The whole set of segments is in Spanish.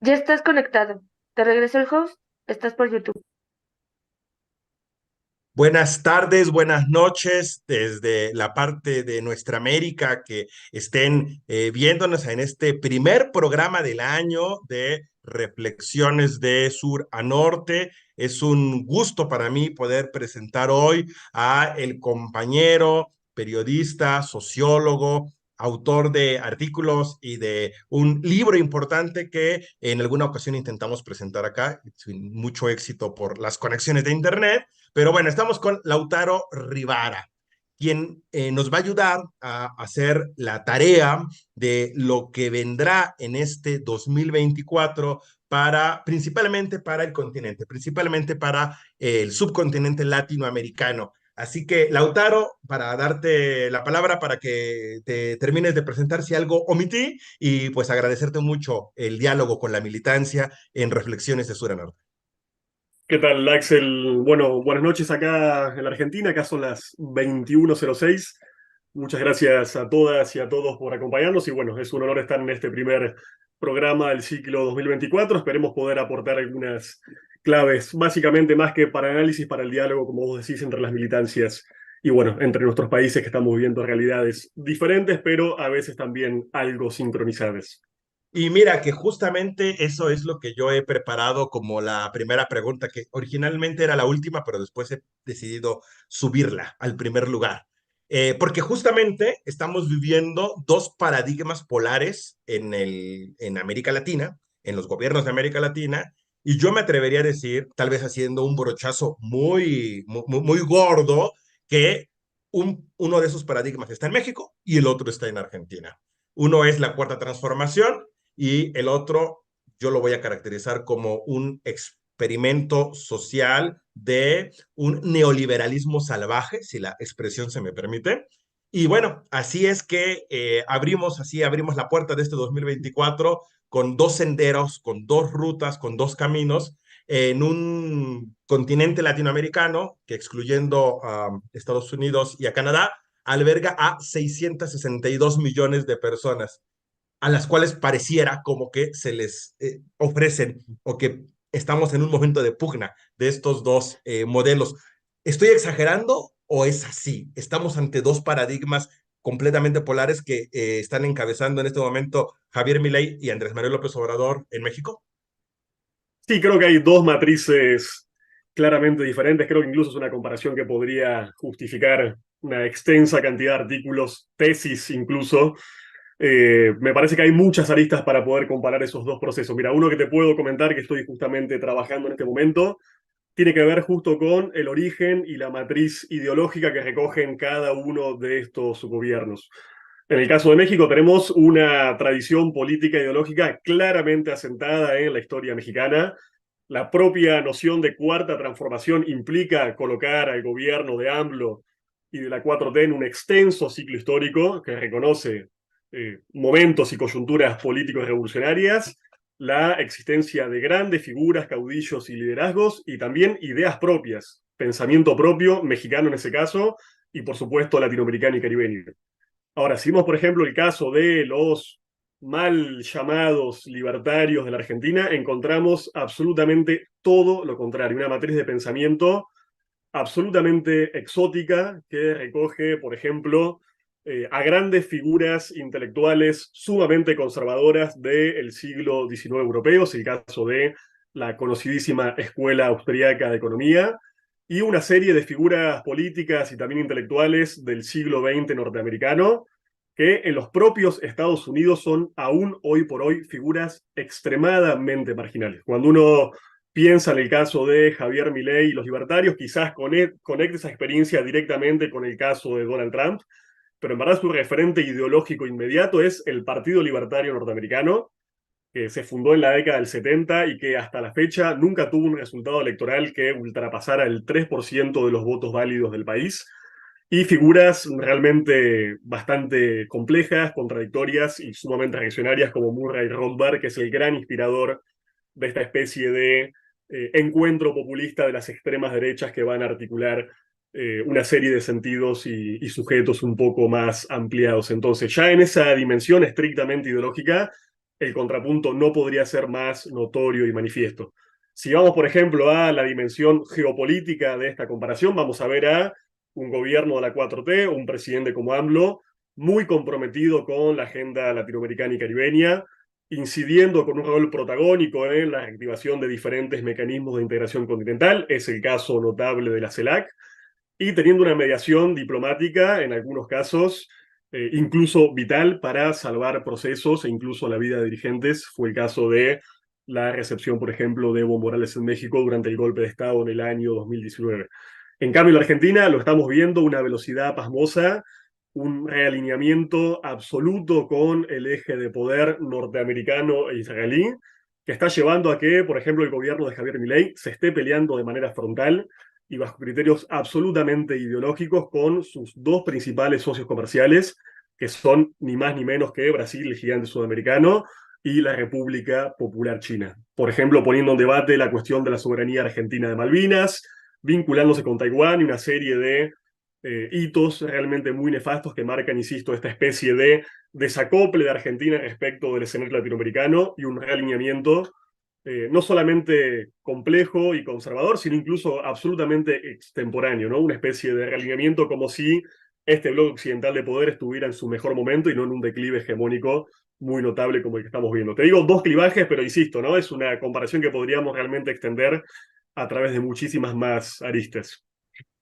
Ya estás conectado. Te regreso el host. Estás por YouTube. Buenas tardes, buenas noches desde la parte de nuestra América que estén viéndonos en este primer programa del año de Reflexiones de Sur a Norte. Es un gusto para mí poder presentar hoy a el compañero, periodista, sociólogo, autor de artículos y de un libro importante que en alguna ocasión intentamos presentar acá, sin mucho éxito por las conexiones de Internet. Pero bueno, estamos con Lautaro Rivara, quien nos va a ayudar a hacer la tarea de lo que vendrá en este 2024 principalmente para el continente, principalmente para el subcontinente latinoamericano. Así que, Lautaro, para darte la palabra para que te termines de presentar si algo omití y pues agradecerte mucho el diálogo con la militancia en Reflexiones de Sur a Norte. ¿Qué tal, Axel? Bueno, buenas noches acá en la Argentina. Acá son las 21:06. Muchas gracias a todas y a todos por acompañarnos. Y bueno, es un honor estar en este primer programa del ciclo 2024. Esperemos poder aportar algunas claves, básicamente más que para análisis, para el diálogo, como vos decís, entre las militancias y bueno, entre nuestros países que estamos viviendo realidades diferentes, pero a veces también algo sincronizadas. Y mira que justamente eso es lo que yo he preparado como la primera pregunta, que originalmente era la última, pero después he decidido subirla al primer lugar. Porque justamente estamos viviendo dos paradigmas polares en América Latina, en los gobiernos de América Latina, y yo me atrevería a decir, tal vez haciendo un brochazo muy gordo, que uno de esos paradigmas está en México y el otro está en Argentina. Uno es la cuarta transformación y el otro yo lo voy a caracterizar como un experimento social de un neoliberalismo salvaje, si la expresión se me permite. Y bueno, así es que abrimos la puerta de este 2024 con dos senderos, con dos rutas, con dos caminos en un continente latinoamericano que excluyendo a Estados Unidos y a Canadá, alberga a 662 millones de personas a las cuales pareciera como que se les ofrecen o que estamos en un momento de pugna de estos dos modelos. ¿Estoy exagerando o es así? Estamos ante dos paradigmas completamente polares que están encabezando en este momento Javier Milei y Andrés Manuel López Obrador en México. Sí, creo que hay dos matrices claramente diferentes. Creo que incluso es una comparación que podría justificar una extensa cantidad de artículos, tesis incluso. Me parece que hay muchas aristas para poder comparar esos dos procesos. Mira, uno que te puedo comentar que estoy justamente trabajando en este momento tiene que ver justo con el origen y la matriz ideológica que recogen cada uno de estos gobiernos. En el caso de México tenemos una tradición política ideológica claramente asentada en la historia mexicana. La propia noción de cuarta transformación implica colocar al gobierno de AMLO y de la 4T en un extenso ciclo histórico que reconoce momentos y coyunturas políticos revolucionarias, la existencia de grandes figuras, caudillos y liderazgos, y también ideas propias, pensamiento propio, mexicano en ese caso, y por supuesto latinoamericano y caribeño. Ahora, si vemos, por ejemplo, el caso de los mal llamados libertarios de la Argentina, encontramos absolutamente todo lo contrario, una matriz de pensamiento absolutamente exótica que recoge, por ejemplo, a grandes figuras intelectuales sumamente conservadoras del siglo XIX europeo, es el caso de la conocidísima Escuela Austriaca de Economía, y una serie de figuras políticas y también intelectuales del siglo XX norteamericano, que en los propios Estados Unidos son aún hoy por hoy figuras extremadamente marginales. Cuando uno piensa en el caso de Javier Milei y los libertarios, quizás conecte esa experiencia directamente con el caso de Donald Trump, pero en verdad su referente ideológico inmediato es el Partido Libertario Norteamericano, que se fundó en la década del 70 y que hasta la fecha nunca tuvo un resultado electoral que ultrapasara el 3% de los votos válidos del país, y figuras realmente bastante complejas, contradictorias y sumamente reaccionarias como Murray Rothbard, que es el gran inspirador de esta especie de encuentro populista de las extremas derechas que van a articular una serie de sentidos y sujetos un poco más ampliados. Entonces, ya en esa dimensión estrictamente ideológica, el contrapunto no podría ser más notorio y manifiesto. Si vamos, por ejemplo, a la dimensión geopolítica de esta comparación, vamos a ver a un gobierno de la 4T, un presidente como AMLO, muy comprometido con la agenda latinoamericana y caribeña, incidiendo con un rol protagónico en la activación de diferentes mecanismos de integración continental, es el caso notable de la CELAC, y teniendo una mediación diplomática, en algunos casos, incluso vital para salvar procesos e incluso la vida de dirigentes. Fue el caso de la recepción, por ejemplo, de Evo Morales en México durante el golpe de Estado en el año 2019. En cambio, en la Argentina lo estamos viendo una velocidad pasmosa, un realineamiento absoluto con el eje de poder norteamericano e israelí, que está llevando a que, por ejemplo, el gobierno de Javier Milei se esté peleando de manera frontal y bajo criterios absolutamente ideológicos con sus dos principales socios comerciales, que son ni más ni menos que Brasil, el gigante sudamericano, y la República Popular China. Por ejemplo, poniendo en debate la cuestión de la soberanía argentina de Malvinas, vinculándose con Taiwán y una serie de hitos realmente muy nefastos que marcan, insisto, esta especie de desacople de Argentina respecto del escenario latinoamericano y un realineamiento no solamente complejo y conservador, sino incluso absolutamente extemporáneo, ¿no? Una especie de realineamiento como si este bloque occidental de poder estuviera en su mejor momento y no en un declive hegemónico muy notable como el que estamos viendo. Te digo dos clivajes, pero insisto, ¿no? Es una comparación que podríamos realmente extender a través de muchísimas más aristas.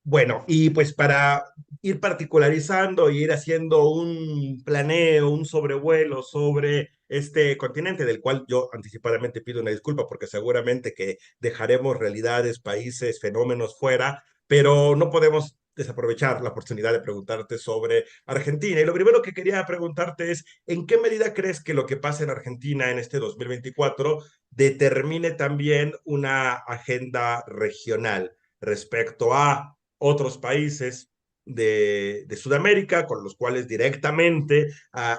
Bueno, y pues para ir particularizando y ir haciendo un planeo, un sobrevuelo sobre este continente, del cual yo anticipadamente pido una disculpa porque seguramente que dejaremos realidades, países, fenómenos fuera, pero no podemos desaprovechar la oportunidad de preguntarte sobre Argentina. Y lo primero que quería preguntarte es, ¿en qué medida crees que lo que pasa en Argentina en este 2024 determine también una agenda regional respecto a otros países de Sudamérica, con los cuales directamente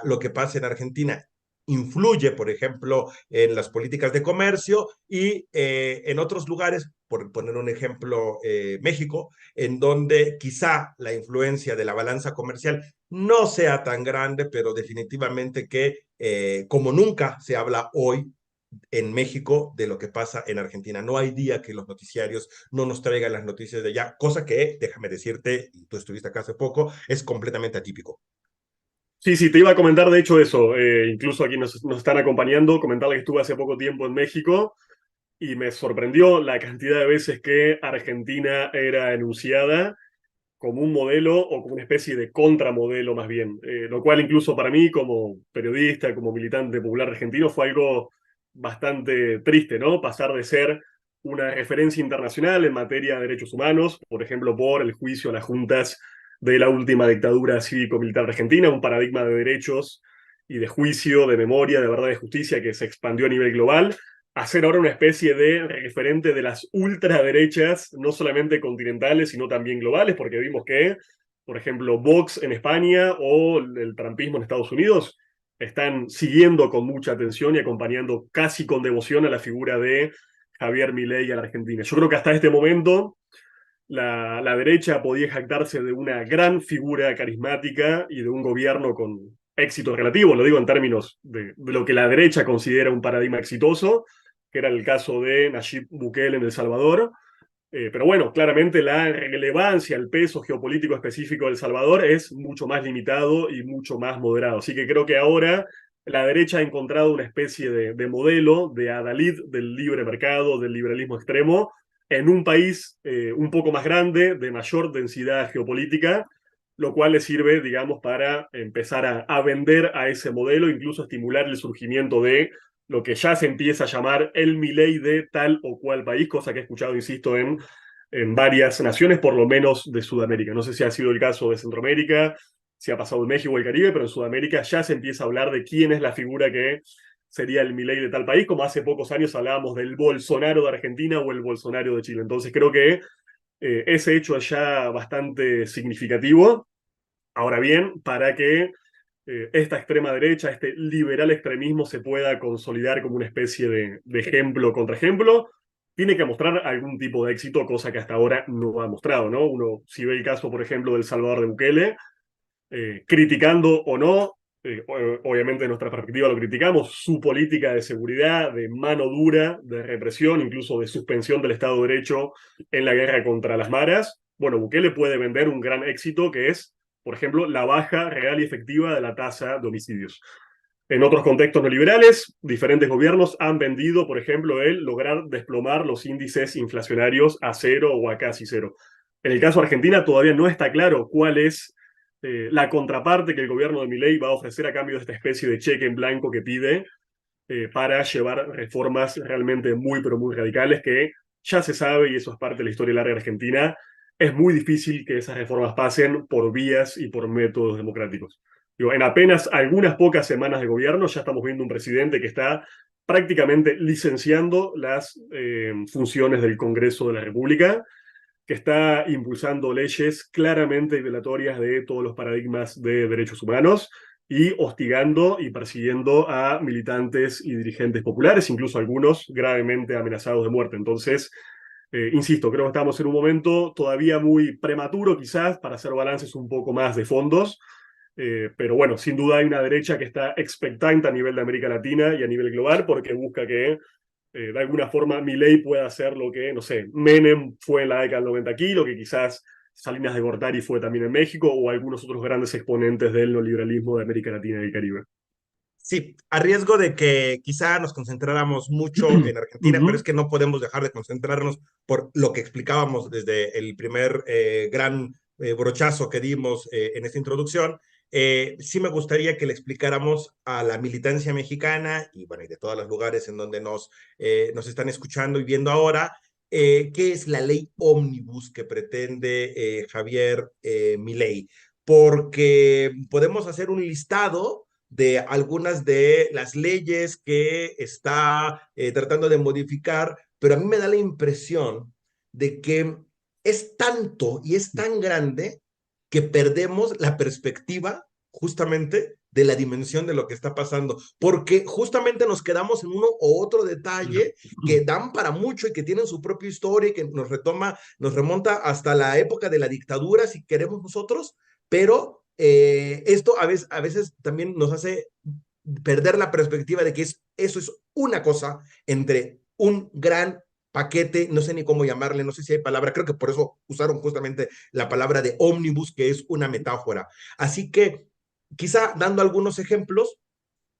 lo que pasa en Argentina influye, por ejemplo, en las políticas de comercio y en otros lugares, por poner un ejemplo, México, en donde quizá la influencia de la balanza comercial no sea tan grande, pero definitivamente que como nunca se habla hoy en México de lo que pasa en Argentina. No hay día que los noticiarios no nos traigan las noticias de allá, cosa que, déjame decirte, y tú estuviste acá hace poco, es completamente atípico. Sí, sí, te iba a comentar de hecho eso, incluso aquí nos están acompañando, comentarle que estuve hace poco tiempo en México y me sorprendió la cantidad de veces que Argentina era enunciada como un modelo o como una especie de contramodelo más bien, lo cual incluso para mí como periodista, como militante popular argentino fue algo bastante triste, ¿no? Pasar de ser una referencia internacional en materia de derechos humanos, por ejemplo, por el juicio a las juntas de la última dictadura cívico-militar argentina, un paradigma de derechos y de juicio, de memoria, de verdad, de justicia que se expandió a nivel global, a ser ahora una especie de referente de las ultraderechas, no solamente continentales, sino también globales, porque vimos que, por ejemplo, Vox en España o el trumpismo en Estados Unidos están siguiendo con mucha atención y acompañando casi con devoción a la figura de Javier Milei a la Argentina. Yo creo que hasta este momento la derecha podía jactarse de una gran figura carismática y de un gobierno con éxito relativo, lo digo en términos de lo que la derecha considera un paradigma exitoso, que era el caso de Nayib Bukele en El Salvador. Pero bueno, claramente la relevancia, el peso geopolítico específico de El Salvador es mucho más limitado y mucho más moderado. Así que creo que ahora la derecha ha encontrado una especie de modelo de adalid del libre mercado, del liberalismo extremo, en un país un poco más grande, de mayor densidad geopolítica, lo cual le sirve, digamos, para empezar a vender a ese modelo, incluso estimular el surgimiento de lo que ya se empieza a llamar el Milei de tal o cual país, cosa que he escuchado, insisto, en varias naciones, por lo menos de Sudamérica. No sé si ha sido el caso de Centroamérica, si ha pasado en México o el Caribe, pero en Sudamérica ya se empieza a hablar de quién es la figura que sería el Milei de tal país, como hace pocos años hablábamos del Bolsonaro de Argentina o el Bolsonaro de Chile. Entonces creo que ese hecho es ya bastante significativo. Ahora bien, para que esta extrema derecha, este liberal extremismo se pueda consolidar como una especie de ejemplo contra ejemplo, tiene que mostrar algún tipo de éxito, cosa que hasta ahora no ha mostrado, ¿no? Uno, si ve el caso, por ejemplo, del Salvador de Bukele, criticando o no, obviamente de nuestra perspectiva lo criticamos, su política de seguridad, de mano dura, de represión, incluso de suspensión del Estado de Derecho en la guerra contra las maras. Bueno, Bukele puede vender un gran éxito que es, por ejemplo, la baja real y efectiva de la tasa de homicidios. En otros contextos neoliberales, diferentes gobiernos han vendido, por ejemplo, el lograr desplomar los índices inflacionarios a cero o a casi cero. En el caso de Argentina todavía no está claro cuál es la contraparte que el gobierno de Milei va a ofrecer a cambio de esta especie de cheque en blanco que pide para llevar reformas realmente muy, pero muy radicales que ya se sabe, y eso es parte de la historia larga de Argentina, es muy difícil que esas reformas pasen por vías y por métodos democráticos. Digo, en apenas algunas pocas semanas de gobierno ya estamos viendo un presidente que está prácticamente licenciando las funciones del Congreso de la República, que está impulsando leyes claramente violatorias de todos los paradigmas de derechos humanos y hostigando y persiguiendo a militantes y dirigentes populares, incluso algunos gravemente amenazados de muerte. Entonces, insisto, creo que estamos en un momento todavía muy prematuro quizás para hacer balances un poco más de fondos, pero bueno, sin duda hay una derecha que está expectante a nivel de América Latina y a nivel global porque busca que de alguna forma Milei pueda hacer lo que, no sé, Menem fue en la década del 90 aquí, lo que quizás Salinas de Gortari fue también en México, o algunos otros grandes exponentes del neoliberalismo de América Latina y el Caribe. Sí, a riesgo de que quizá nos concentráramos mucho en Argentina, pero es Ujú. que no podemos dejar de concentrarnos por lo que explicábamos desde el primer gran brochazo que dimos en esta introducción. Sí me gustaría que le explicáramos a la militancia mexicana y, bueno, y de todos los lugares en donde nos están escuchando y viendo ahora, qué es la ley ómnibus que pretende Javier Milei, porque podemos hacer un listado de algunas de las leyes que está tratando de modificar, pero a mí me da la impresión de que es tanto y es tan grande que perdemos la perspectiva justamente de la dimensión de lo que está pasando, porque justamente nos quedamos en uno o otro detalle que dan para mucho y que tienen su propia historia y que nos remonta hasta la época de la dictadura, si queremos nosotros, pero esto a veces también nos hace perder la perspectiva de que eso es una cosa entre un gran paquete, no sé ni cómo llamarle, no sé si hay palabra, creo que por eso usaron justamente la palabra de ómnibus, que es una metáfora. Así que quizá dando algunos ejemplos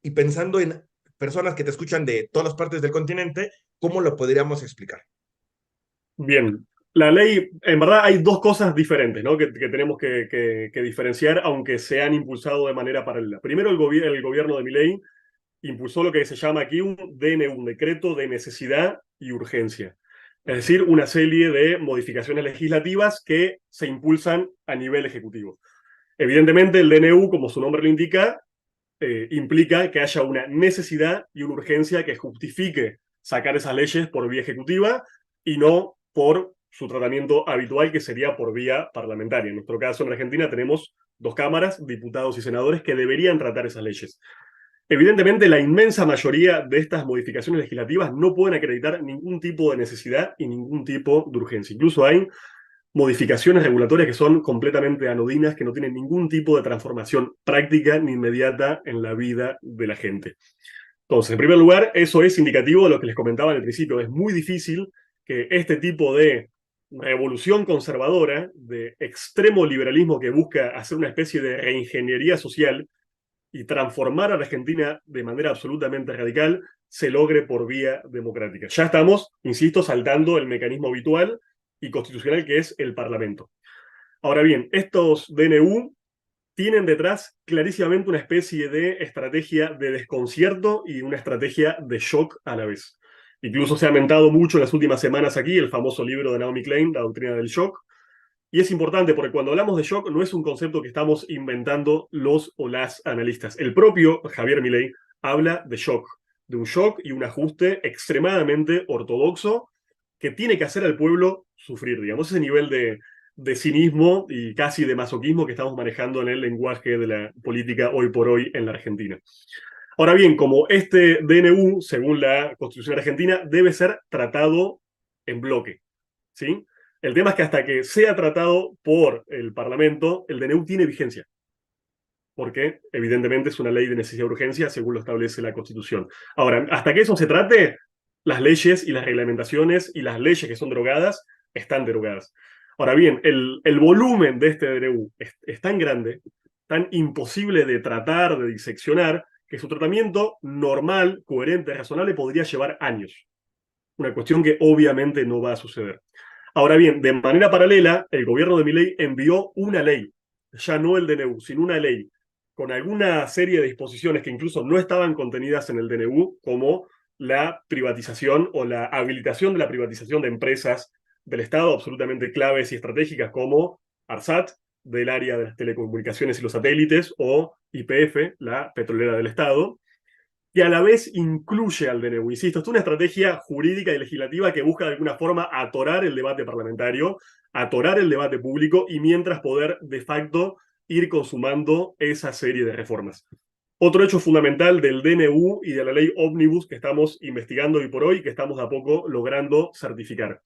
y pensando en personas que te escuchan de todas las partes del continente, ¿cómo lo podríamos explicar? Bien, la ley, en verdad hay dos cosas diferentes, ¿no? que tenemos que diferenciar, aunque se han impulsado de manera paralela. Primero, el gobierno de Milei impulsó lo que se llama aquí un DNU, un decreto de necesidad y urgencia. Es decir, una serie de modificaciones legislativas que se impulsan a nivel ejecutivo. Evidentemente, el DNU, como su nombre lo indica, implica que haya una necesidad y una urgencia que justifique sacar esas leyes por vía ejecutiva y no por su tratamiento habitual, que sería por vía parlamentaria. En nuestro caso, en Argentina, tenemos dos cámaras, diputados y senadores, que deberían tratar esas leyes. Evidentemente, la inmensa mayoría de estas modificaciones legislativas no pueden acreditar ningún tipo de necesidad y ningún tipo de urgencia. Incluso hay modificaciones regulatorias que son completamente anodinas, que no tienen ningún tipo de transformación práctica ni inmediata en la vida de la gente. Entonces, en primer lugar, eso es indicativo de lo que les comentaba al principio. Es muy difícil que este tipo de revolución conservadora, de extremo liberalismo que busca hacer una especie de reingeniería social y transformar a la Argentina de manera absolutamente radical, se logre por vía democrática. Ya estamos, insisto, saltando el mecanismo habitual y constitucional que es el Parlamento. Ahora bien, estos DNU tienen detrás clarísimamente una especie de estrategia de desconcierto y una estrategia de shock a la vez. Incluso se ha mentado mucho en las últimas semanas aquí el famoso libro de Naomi Klein, La doctrina del shock, y es importante porque cuando hablamos de shock no es un concepto que estamos inventando los o las analistas. El propio Javier Milei habla de un shock y un ajuste extremadamente ortodoxo que tiene que hacer al pueblo sufrir, digamos, ese nivel de cinismo y casi de masoquismo que estamos manejando en el lenguaje de la política hoy por hoy en la Argentina. Ahora bien, como este DNU, según la Constitución argentina, debe ser tratado en bloque, ¿sí? El tema es que hasta que sea tratado por el Parlamento, el DNU tiene vigencia. porque evidentemente es una ley de necesidad de urgencia según lo establece la Constitución. Ahora, hasta que eso se trate, las leyes y las reglamentaciones y las leyes que son derogadas están derogadas. Ahora bien, el volumen de este DNU es tan grande, tan imposible de tratar, de diseccionar, que su tratamiento normal, coherente, razonable podría llevar años. Una cuestión que obviamente no va a suceder. Ahora bien, de manera paralela, el gobierno de Milei envió una ley, ya no el DNU, sino una ley, con alguna serie de disposiciones que incluso no estaban contenidas en el DNU, como la privatización o la habilitación de la privatización de empresas del Estado absolutamente claves y estratégicas como ARSAT, del área de las telecomunicaciones y los satélites, o YPF, la petrolera del Estado, que a la vez incluye al DNU. Insisto, es una estrategia jurídica y legislativa que busca de alguna forma atorar el debate parlamentario, atorar el debate público y mientras poder de facto ir consumando esa serie de reformas. Otro hecho fundamental del DNU y de la ley Omnibus que estamos investigando hoy por hoy, que estamos de a poco logrando certificar.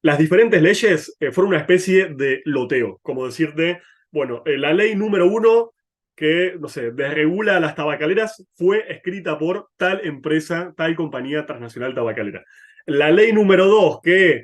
Las diferentes leyes fueron una especie de loteo, como decirte, bueno, la ley número 1 que, no sé, desregula las tabacaleras fue escrita por tal empresa, tal compañía transnacional tabacalera. La ley número 2 que,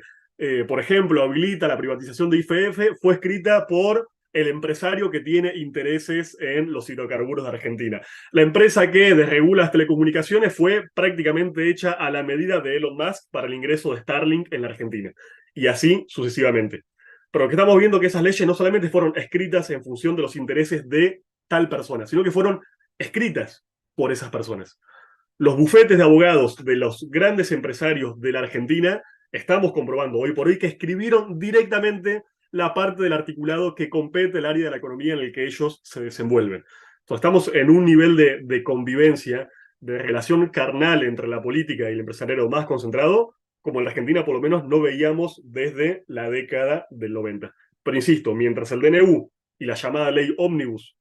por ejemplo, habilita la privatización de YPF fue escrita por el empresario que tiene intereses en los hidrocarburos de Argentina. La empresa que desregula las telecomunicaciones fue prácticamente hecha a la medida de Elon Musk para el ingreso de Starlink en la Argentina. Y así sucesivamente. Pero lo que estamos viendo es que esas leyes no solamente fueron escritas en función de los intereses de tal persona, sino que fueron escritas por esas personas. Los bufetes de abogados de los grandes empresarios de la Argentina, estamos comprobando hoy por hoy que escribieron directamente la parte del articulado que compete el área de la economía en el que ellos se desenvuelven. Entonces, estamos en un nivel de convivencia, de relación carnal entre la política y el empresariado más concentrado, como en la Argentina por lo menos no veíamos desde la década del 90. Pero insisto, mientras el DNU y la llamada ley Omnibus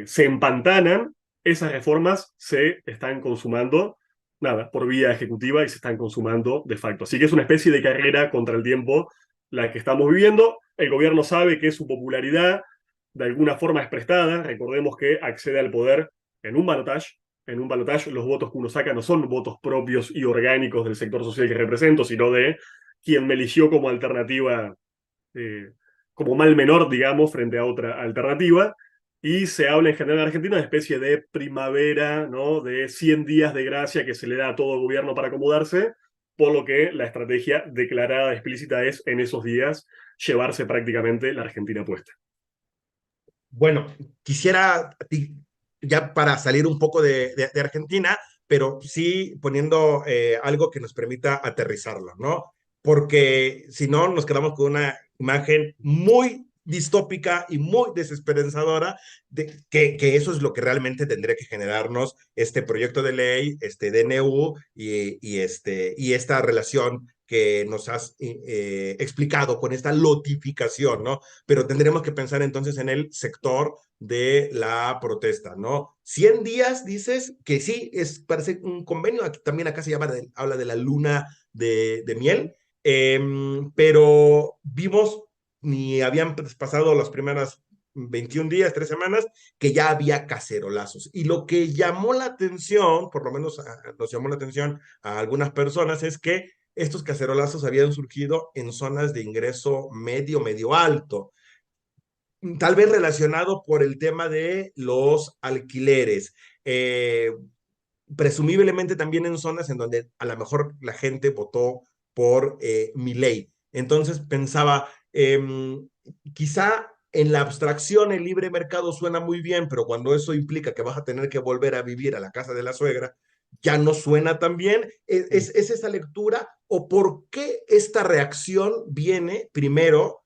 se empantanan, esas reformas se están consumando, nada, por vía ejecutiva y se están consumando de facto. Así que es una especie de carrera contra el tiempo la que estamos viviendo. El gobierno sabe que su popularidad de alguna forma es prestada. Recordemos que accede al poder en un balotaje. En un balotaje los votos que uno saca no son votos propios y orgánicos del sector social que represento, sino de quien me eligió como alternativa, eh, como mal menor, digamos, frente a otra alternativa. Y se habla en general en Argentina de especie de primavera, ¿no? De 100 días de gracia que se le da a todo gobierno para acomodarse, por lo que la estrategia declarada, explícita, es en esos días llevarse prácticamente la Argentina puesta. Bueno, quisiera, ya para salir un poco de Argentina, pero sí poniendo algo que nos permita aterrizarlo, ¿no? Porque si no, nos quedamos con una imagen muy distópica y muy desesperanzadora de que eso es lo que realmente tendría que generarnos este proyecto de ley, este DNU y esta relación que nos has explicado con esta lotificación, ¿no? Pero tendremos que pensar entonces en el sector de la protesta, ¿no? 100 días, dices, que sí, parece un convenio, aquí, también acá se llama, habla de la luna de miel, pero vimos, ni habían pasado las primeras 21 días, 3 semanas, que ya había cacerolazos. Y lo que llamó la atención, por lo menos nos llamó la atención a algunas personas, es que estos cacerolazos habían surgido en zonas de ingreso medio, medio alto, tal vez relacionado por el tema de los alquileres. Presumiblemente también en zonas en donde a lo mejor la gente votó por Milei. Entonces pensaba, quizá en la abstracción el libre mercado suena muy bien, pero cuando eso implica que vas a tener que volver a vivir a la casa de la suegra, ya no suena tan bien. ¿Es esa lectura o por qué esta reacción viene primero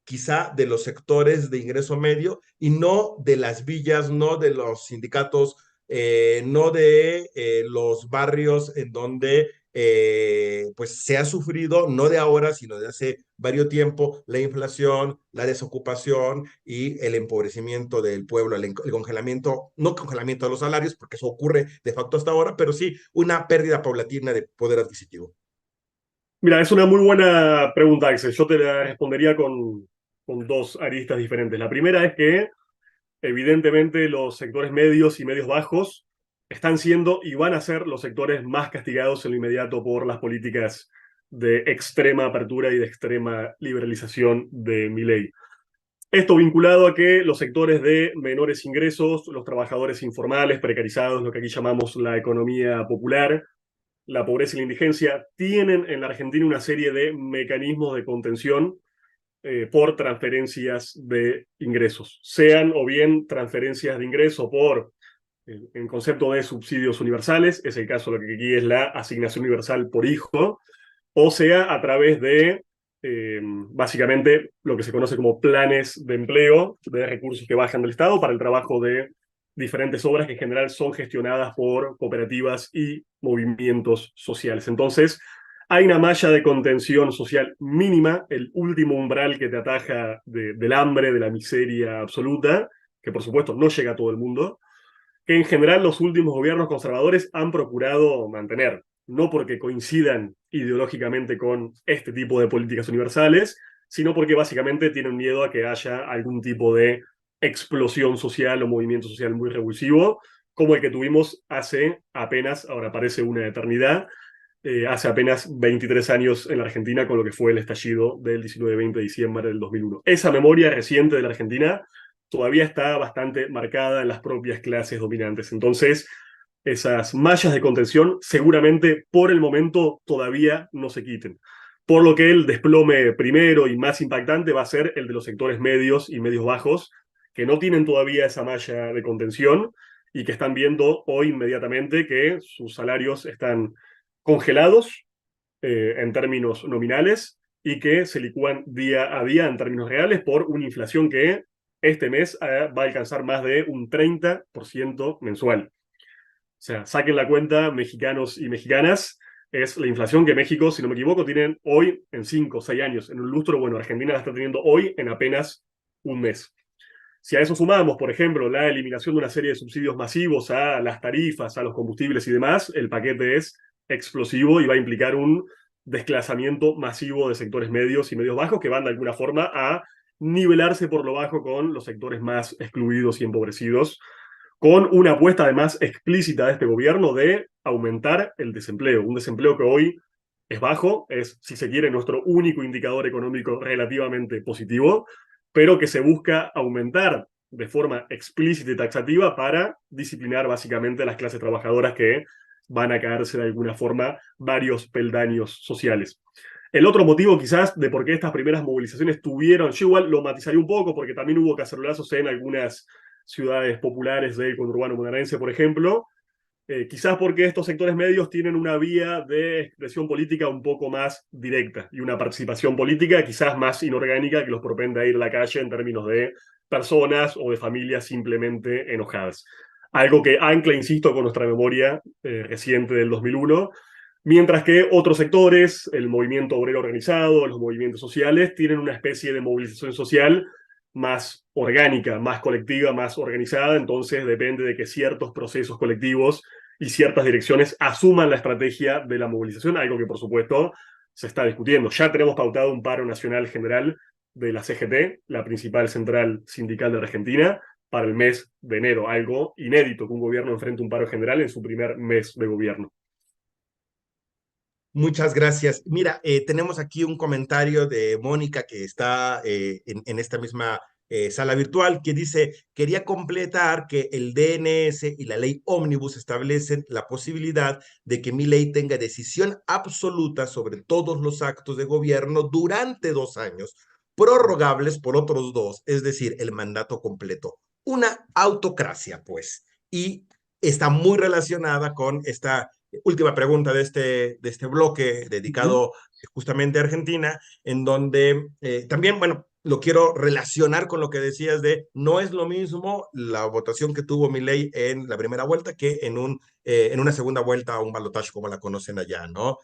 quizá de los sectores de ingreso medio y no de las villas, no de los sindicatos, no de los barrios en donde pues se ha sufrido, no de ahora, sino de hace varios tiempo, la inflación, la desocupación y el empobrecimiento del pueblo, el congelamiento, no congelamiento de los salarios, porque eso ocurre de facto hasta ahora, pero sí una pérdida paulatina de poder adquisitivo. Mira, es una muy buena pregunta, Axel. Yo te la respondería con dos aristas diferentes. La primera es que evidentemente los sectores medios y medios bajos están siendo y van a ser los sectores más castigados en lo inmediato por las políticas de extrema apertura y de extrema liberalización de Milei. Esto vinculado a que los sectores de menores ingresos, los trabajadores informales, precarizados, lo que aquí llamamos la economía popular, la pobreza y la indigencia, tienen en la Argentina una serie de mecanismos de contención por transferencias de ingresos, sean o bien transferencias de ingreso por en concepto de subsidios universales, es el caso de lo que aquí es la asignación universal por hijo, o sea a través de básicamente lo que se conoce como planes de empleo de recursos que bajan del Estado para el trabajo de diferentes obras que en general son gestionadas por cooperativas y movimientos sociales. Entonces, hay una malla de contención social mínima, el último umbral que te ataja del hambre, de la miseria absoluta, que por supuesto no llega a todo el mundo, que en general los últimos gobiernos conservadores han procurado mantener, no porque coincidan ideológicamente con este tipo de políticas universales, sino porque básicamente tienen miedo a que haya algún tipo de explosión social o movimiento social muy revulsivo, como el que tuvimos hace apenas, ahora parece una eternidad, hace apenas 23 años en la Argentina con lo que fue el estallido del 19-20 de diciembre del 2001. Esa memoria reciente de la Argentina todavía está bastante marcada en las propias clases dominantes. Entonces, esas mallas de contención seguramente por el momento todavía no se quiten. Por lo que el desplome primero y más impactante va a ser el de los sectores medios y medios bajos, que no tienen todavía esa malla de contención y que están viendo hoy inmediatamente que sus salarios están congelados en términos nominales y que se licúan día a día en términos reales por una inflación que este mes va a alcanzar más de un 30% mensual. O sea, saquen la cuenta, mexicanos y mexicanas, es la inflación que México, si no me equivoco, tienen hoy en 5 o 6 años. En un lustro, bueno, Argentina la está teniendo hoy en apenas un mes. Si a eso sumamos, por ejemplo, la eliminación de una serie de subsidios masivos a las tarifas, a los combustibles y demás, el paquete es explosivo y va a implicar un desplazamiento masivo de sectores medios y medios bajos que van de alguna forma a nivelarse por lo bajo con los sectores más excluidos y empobrecidos, con una apuesta además explícita de este gobierno de aumentar el desempleo, un desempleo que hoy es bajo, es, si se quiere, nuestro único indicador económico relativamente positivo, pero que se busca aumentar de forma explícita y taxativa para disciplinar básicamente a las clases trabajadoras que van a caerse de alguna forma varios peldaños sociales. El otro motivo quizás de por qué estas primeras movilizaciones tuvieron, yo igual lo matizaría un poco porque también hubo cacerolazos en algunas ciudades populares del conurbano bonaerense, por ejemplo, quizás porque estos sectores medios tienen una vía de expresión política un poco más directa y una participación política quizás más inorgánica que los propende a ir a la calle en términos de personas o de familias simplemente enojadas. Algo que ancla, insisto, con nuestra memoria reciente del 2001, mientras que otros sectores, el movimiento obrero organizado, los movimientos sociales, tienen una especie de movilización social más orgánica, más colectiva, más organizada, entonces depende de que ciertos procesos colectivos y ciertas direcciones asuman la estrategia de la movilización, algo que por supuesto se está discutiendo. Ya tenemos pautado un paro nacional general de la CGT, la principal central sindical de Argentina, para el mes de enero, algo inédito que un gobierno enfrente un paro general en su primer mes de gobierno. Muchas gracias. Mira, tenemos aquí un comentario de Mónica que está en esta misma sala virtual que dice, quería completar que el DNS y la ley Ómnibus establecen la posibilidad de que mi ley tenga decisión absoluta sobre todos los actos de gobierno durante 2 años, prorrogables por otros 2, es decir, el mandato completo. Una autocracia, pues, y está muy relacionada con esta última pregunta de este bloque dedicado justamente a Argentina, en donde también, bueno, lo quiero relacionar con lo que decías de no es lo mismo la votación que tuvo Milei en la primera vuelta que en una segunda vuelta, un balotaje como la conocen allá, ¿no?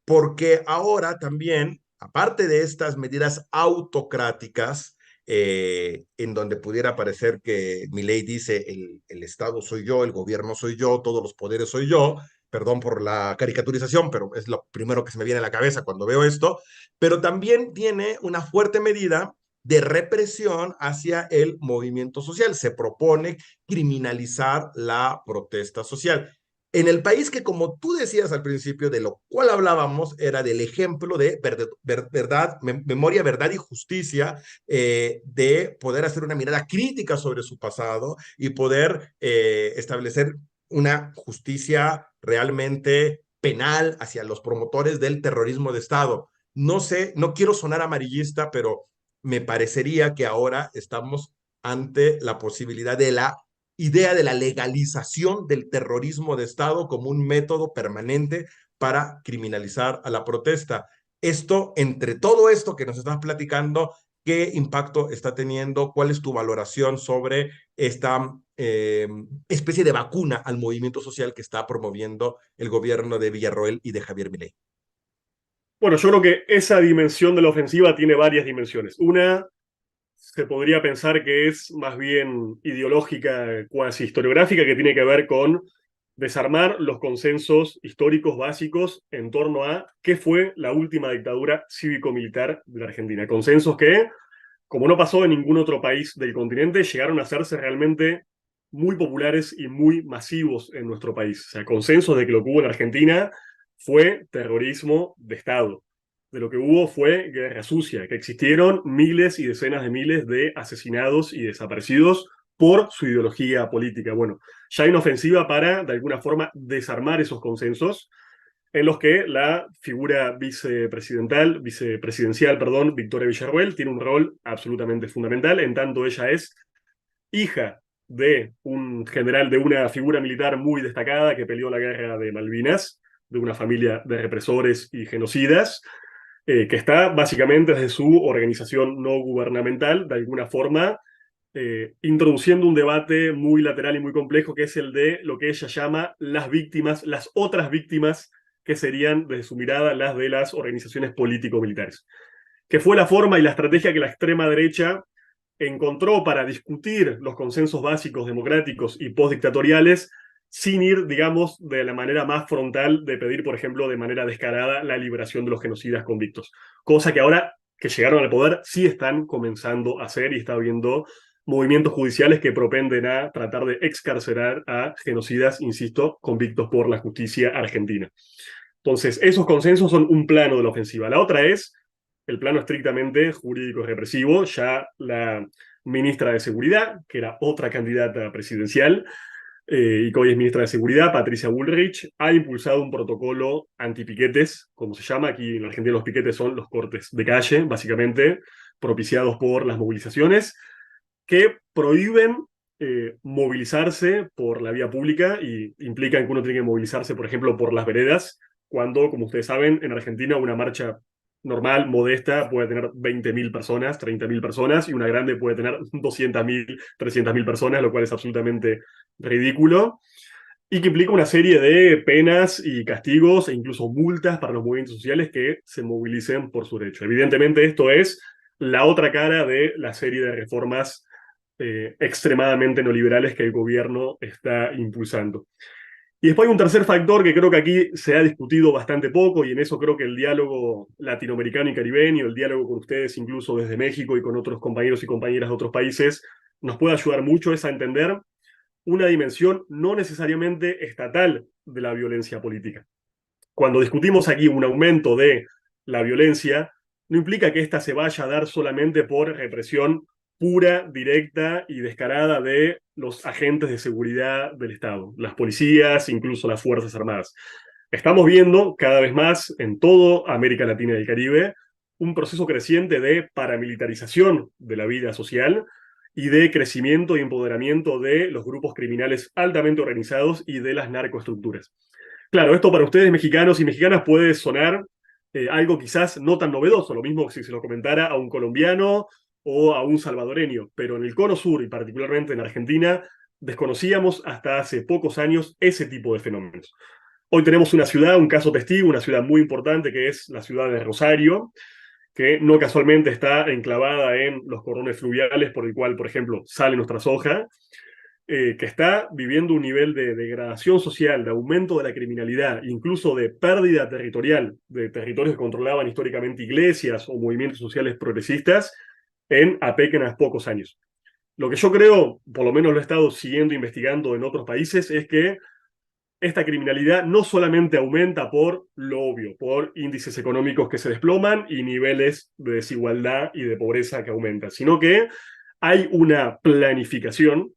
Porque ahora también, aparte de estas medidas autocráticas, en donde pudiera parecer que Milei dice el Estado soy yo, el gobierno soy yo, todos los poderes soy yo, perdón por la caricaturización, pero es lo primero que se me viene a la cabeza cuando veo esto, pero también tiene una fuerte medida de represión hacia el movimiento social. Se propone criminalizar la protesta social. En el país que, como tú decías al principio, de lo cual hablábamos, era del ejemplo de verdad, memoria, verdad y justicia, de poder hacer una mirada crítica sobre su pasado y poder establecer una justicia realmente penal hacia los promotores del terrorismo de Estado. No sé, no quiero sonar amarillista, pero me parecería que ahora estamos ante la posibilidad de la idea de la legalización del terrorismo de Estado como un método permanente para criminalizar a la protesta. Esto, entre todo esto que nos estás platicando, ¿qué impacto está teniendo? ¿Cuál es tu valoración sobre esta especie de vacuna al movimiento social que está promoviendo el gobierno de Villarroel y de Javier Milei? Bueno, yo creo que esa dimensión de la ofensiva tiene varias dimensiones. Una, se podría pensar que es más bien ideológica, cuasi historiográfica, que tiene que ver con desarmar los consensos históricos básicos en torno a qué fue la última dictadura cívico-militar de la Argentina. Consensos que, como no pasó en ningún otro país del continente, llegaron a hacerse realmente muy populares y muy masivos en nuestro país. O sea, consensos de que lo que hubo en Argentina fue terrorismo de Estado. De lo que hubo fue guerra sucia, que existieron miles y decenas de miles de asesinados y desaparecidos por su ideología política. Bueno, ya hay una ofensiva para, de alguna forma, desarmar esos consensos en los que la figura vicepresidencial, perdón, Victoria Villarruel, tiene un rol absolutamente fundamental, en tanto ella es hija de un general, de una figura militar muy destacada que peleó la guerra de Malvinas, de una familia de represores y genocidas, que está básicamente desde su organización no gubernamental, de alguna forma, introduciendo un debate muy lateral y muy complejo, que es el de lo que ella llama las víctimas, las otras víctimas, que serían, desde su mirada, las de las organizaciones político-militares. Que fue la forma y la estrategia que la extrema derecha encontró para discutir los consensos básicos democráticos y postdictatoriales sin ir, digamos, de la manera más frontal de pedir, por ejemplo, de manera descarada la liberación de los genocidas convictos. Cosa que ahora que llegaron al poder sí están comenzando a hacer y está habiendo movimientos judiciales que propenden a tratar de excarcerar a genocidas, insisto, convictos por la justicia argentina. Entonces, esos consensos son un plano de la ofensiva. La otra es el plano estrictamente jurídico represivo. Ya la ministra de Seguridad, que era otra candidata presidencial, y que hoy es ministra de Seguridad, Patricia Bullrich, ha impulsado un protocolo antipiquetes, como se llama. Aquí en Argentina los piquetes son los cortes de calle, básicamente, propiciados por las movilizaciones, que prohíben movilizarse por la vía pública y implican que uno tiene que movilizarse, por ejemplo, por las veredas, cuando, como ustedes saben, en Argentina una marcha normal, modesta, puede tener 20.000 personas, 30.000 personas, y una grande puede tener 200.000, 300.000 personas, lo cual es absolutamente ridículo, y que implica una serie de penas y castigos e incluso multas para los movimientos sociales que se movilicen por su derecho. Evidentemente esto es la otra cara de la serie de reformas extremadamente neoliberales que el gobierno está impulsando. Y después hay un tercer factor que creo que aquí se ha discutido bastante poco, y en eso creo que el diálogo latinoamericano y caribeño, el diálogo con ustedes incluso desde México y con otros compañeros y compañeras de otros países, nos puede ayudar mucho es a entender una dimensión no necesariamente estatal de la violencia política. Cuando discutimos aquí un aumento de la violencia, no implica que ésta se vaya a dar solamente por represión pura, directa y descarada de los agentes de seguridad del Estado, las policías, incluso las Fuerzas Armadas. Estamos viendo cada vez más en toda América Latina y el Caribe un proceso creciente de paramilitarización de la vida social y de crecimiento y empoderamiento de los grupos criminales altamente organizados y de las narcoestructuras. Claro, esto para ustedes mexicanos y mexicanas puede sonar algo quizás no tan novedoso, lo mismo que si se lo comentara a un colombiano o a un salvadoreño, pero en el Cono Sur y particularmente en Argentina desconocíamos hasta hace pocos años ese tipo de fenómenos. Hoy tenemos una ciudad, un caso testigo, una ciudad muy importante que es la ciudad de Rosario, que no casualmente está enclavada en los cordones fluviales por el cual, por ejemplo, sale nuestra soja, que está viviendo un nivel de degradación social, de aumento de la criminalidad, incluso de pérdida territorial de territorios que controlaban históricamente iglesias o movimientos sociales progresistas, en apenas pocos años. Lo que yo creo, por lo menos lo he estado siguiendo, investigando en otros países, es que esta criminalidad no solamente aumenta por lo obvio, por índices económicos que se desploman y niveles de desigualdad y de pobreza que aumentan, sino que hay una planificación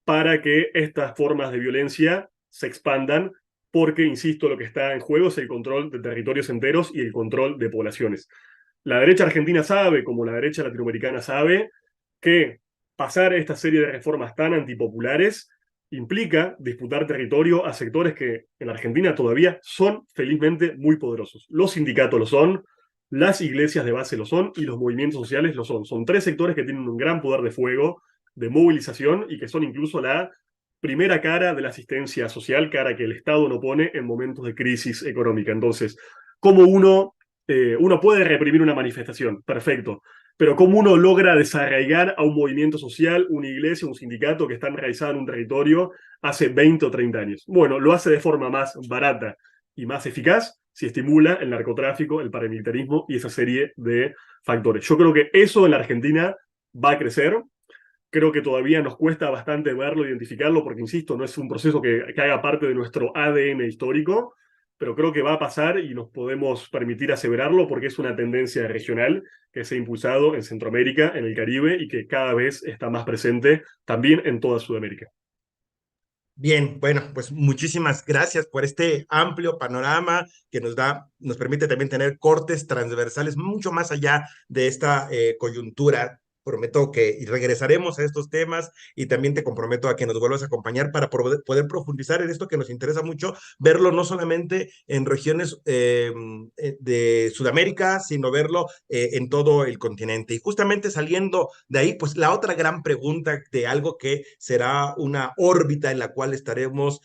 para que estas formas de violencia se expandan, porque, insisto, lo que está en juego es el control de territorios enteros y el control de poblaciones. La derecha argentina sabe, como la derecha latinoamericana sabe, que pasar esta serie de reformas tan antipopulares implica disputar territorio a sectores que en Argentina todavía son felizmente muy poderosos. Los sindicatos lo son, las iglesias de base lo son y los movimientos sociales lo son. Son tres sectores que tienen un gran poder de fuego, de movilización y que son incluso la primera cara de la asistencia social, cara que el Estado no pone en momentos de crisis económica. Entonces, ¿cómo uno puede reprimir una manifestación? Perfecto. Pero ¿cómo uno logra desarraigar a un movimiento social, una iglesia, un sindicato que está enraizado en un territorio hace 20 o 30 años? Bueno, lo hace de forma más barata y más eficaz si estimula el narcotráfico, el paramilitarismo y esa serie de factores. Yo creo que eso en la Argentina va a crecer. Creo que todavía nos cuesta bastante verlo, identificarlo, porque, insisto, no es un proceso que haga parte de nuestro ADN histórico, pero creo que va a pasar y nos podemos permitir aseverarlo porque es una tendencia regional que se ha impulsado en Centroamérica, en el Caribe y que cada vez está más presente también en toda Sudamérica. Bien, bueno, pues muchísimas gracias por este amplio panorama que nos permite también tener cortes transversales mucho más allá de esta coyuntura. Prometo que regresaremos a estos temas y también te comprometo a que nos vuelvas a acompañar para poder profundizar en esto que nos interesa mucho, verlo no solamente en regiones de Sudamérica, sino verlo en todo el continente. Y justamente saliendo de ahí, pues la otra gran pregunta de algo que será una órbita en la cual estaremos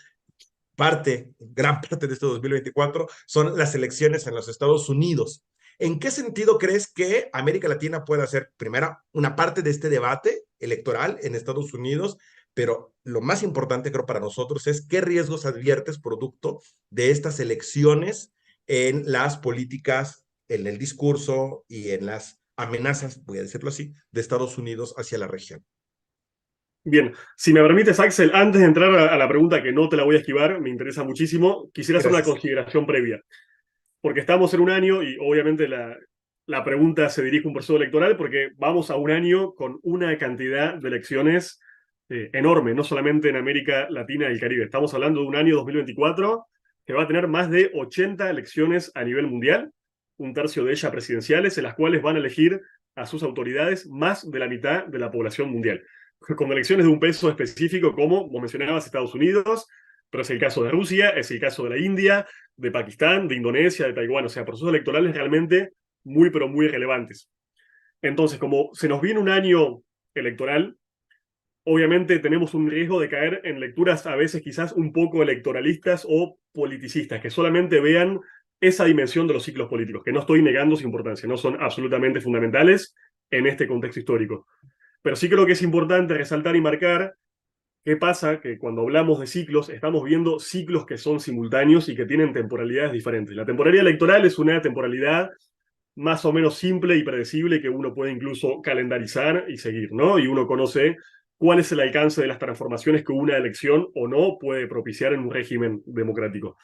gran parte de este 2024, son las elecciones en los Estados Unidos. ¿En qué sentido crees que América Latina pueda ser, primero, una parte de este debate electoral en Estados Unidos? Pero lo más importante, creo, para nosotros es qué riesgos adviertes producto de estas elecciones en las políticas, en el discurso y en las amenazas, voy a decirlo así, de Estados Unidos hacia la región. Bien, si me permites, Axel, antes de entrar a la pregunta que no te la voy a esquivar, me interesa muchísimo, quisiera hacer una Gracias. consideración previa, porque estamos en un año y obviamente la pregunta se dirige a un proceso electoral porque vamos a un año con una cantidad de elecciones enorme, no solamente en América Latina y el Caribe. Estamos hablando de un año 2024 que va a tener más de 80 elecciones a nivel mundial, un tercio de ellas presidenciales, en las cuales van a elegir a sus autoridades más de la mitad de la población mundial, con elecciones de un peso específico, como vos mencionabas, Estados Unidos, pero es el caso de Rusia, es el caso de la India, de Pakistán, de Indonesia, de Taiwán, o sea, procesos electorales realmente muy, pero muy relevantes. Entonces, como se nos viene un año electoral, obviamente tenemos un riesgo de caer en lecturas a veces quizás un poco electoralistas o politicistas, que solamente vean esa dimensión de los ciclos políticos, que no estoy negando su importancia, no son absolutamente fundamentales en este contexto histórico. Pero sí creo que es importante resaltar y marcar qué pasa, que cuando hablamos de ciclos, estamos viendo ciclos que son simultáneos y que tienen temporalidades diferentes. La temporalidad electoral es una temporalidad más o menos simple y predecible que uno puede incluso calendarizar y seguir, ¿no? Y uno conoce cuál es el alcance de las transformaciones que una elección o no puede propiciar en un régimen democrático.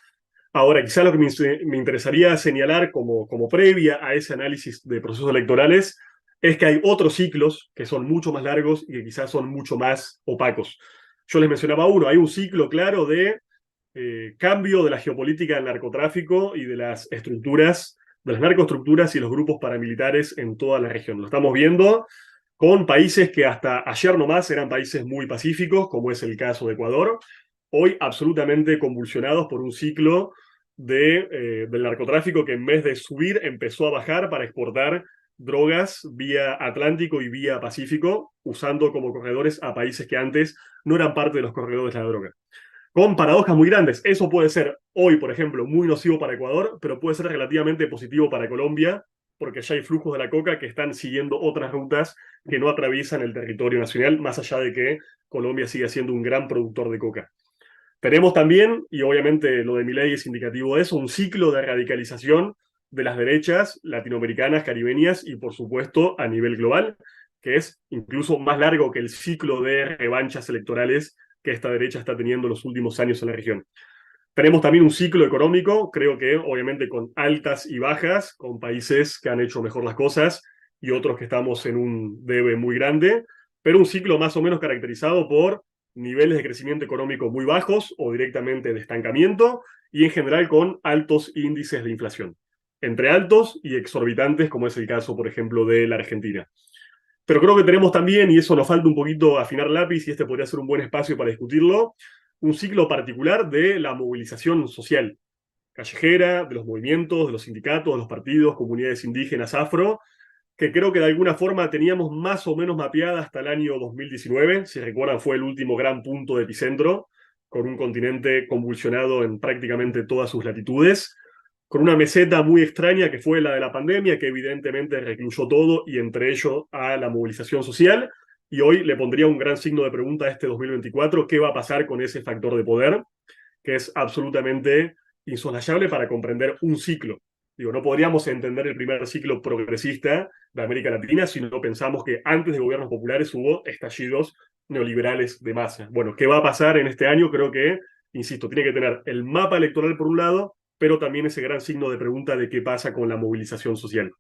Ahora, quizá lo que me interesaría señalar como previa a ese análisis de procesos electorales es que hay otros ciclos que son mucho más largos y que quizás son mucho más opacos. Yo les mencionaba uno, hay un ciclo claro de cambio de la geopolítica del narcotráfico y de las estructuras, de las narcoestructuras y los grupos paramilitares en toda la región. Lo estamos viendo con países que hasta ayer nomás eran países muy pacíficos, como es el caso de Ecuador, hoy absolutamente convulsionados por un ciclo del narcotráfico que en vez de subir empezó a bajar para exportar drogas vía Atlántico y vía Pacífico, usando como corredores a países que antes no eran parte de los corredores de la droga. Con paradojas muy grandes. Eso puede ser hoy, por ejemplo, muy nocivo para Ecuador, pero puede ser relativamente positivo para Colombia, porque ya hay flujos de la coca que están siguiendo otras rutas que no atraviesan el territorio nacional, más allá de que Colombia sigue siendo un gran productor de coca. Tenemos también, y obviamente lo de Milei es indicativo de eso, un ciclo de radicalización de las derechas latinoamericanas, caribeñas y por supuesto a nivel global, que es incluso más largo que el ciclo de revanchas electorales que esta derecha está teniendo en los últimos años en la región. Tenemos también un ciclo económico, creo que obviamente con altas y bajas, con países que han hecho mejor las cosas y otros que estamos en un debe muy grande, pero un ciclo más o menos caracterizado por niveles de crecimiento económico muy bajos o directamente de estancamiento y en general con altos índices de inflación, entre altos y exorbitantes, como es el caso, por ejemplo, de la Argentina. Pero creo que tenemos también, y eso nos falta un poquito afinar lápiz, y este podría ser un buen espacio para discutirlo, un ciclo particular de la movilización social, callejera, de los movimientos, de los sindicatos, de los partidos, comunidades indígenas, afro, que creo que de alguna forma teníamos más o menos mapeada hasta el año 2019. Si recuerdan, fue el último gran punto de epicentro, con un continente convulsionado en prácticamente todas sus latitudes, con una meseta muy extraña que fue la de la pandemia, que evidentemente recluyó todo y entre ello a la movilización social. Y hoy le pondría un gran signo de pregunta a este 2024, ¿qué va a pasar con ese factor de poder? Que es absolutamente insoslayable para comprender un ciclo. Digo, no podríamos entender el primer ciclo progresista de América Latina si no pensamos que antes de gobiernos populares hubo estallidos neoliberales de masa. Bueno, ¿qué va a pasar en este año? Creo que, insisto, tiene que tener el mapa electoral por un lado, pero también ese gran signo de pregunta de qué pasa con la movilización social.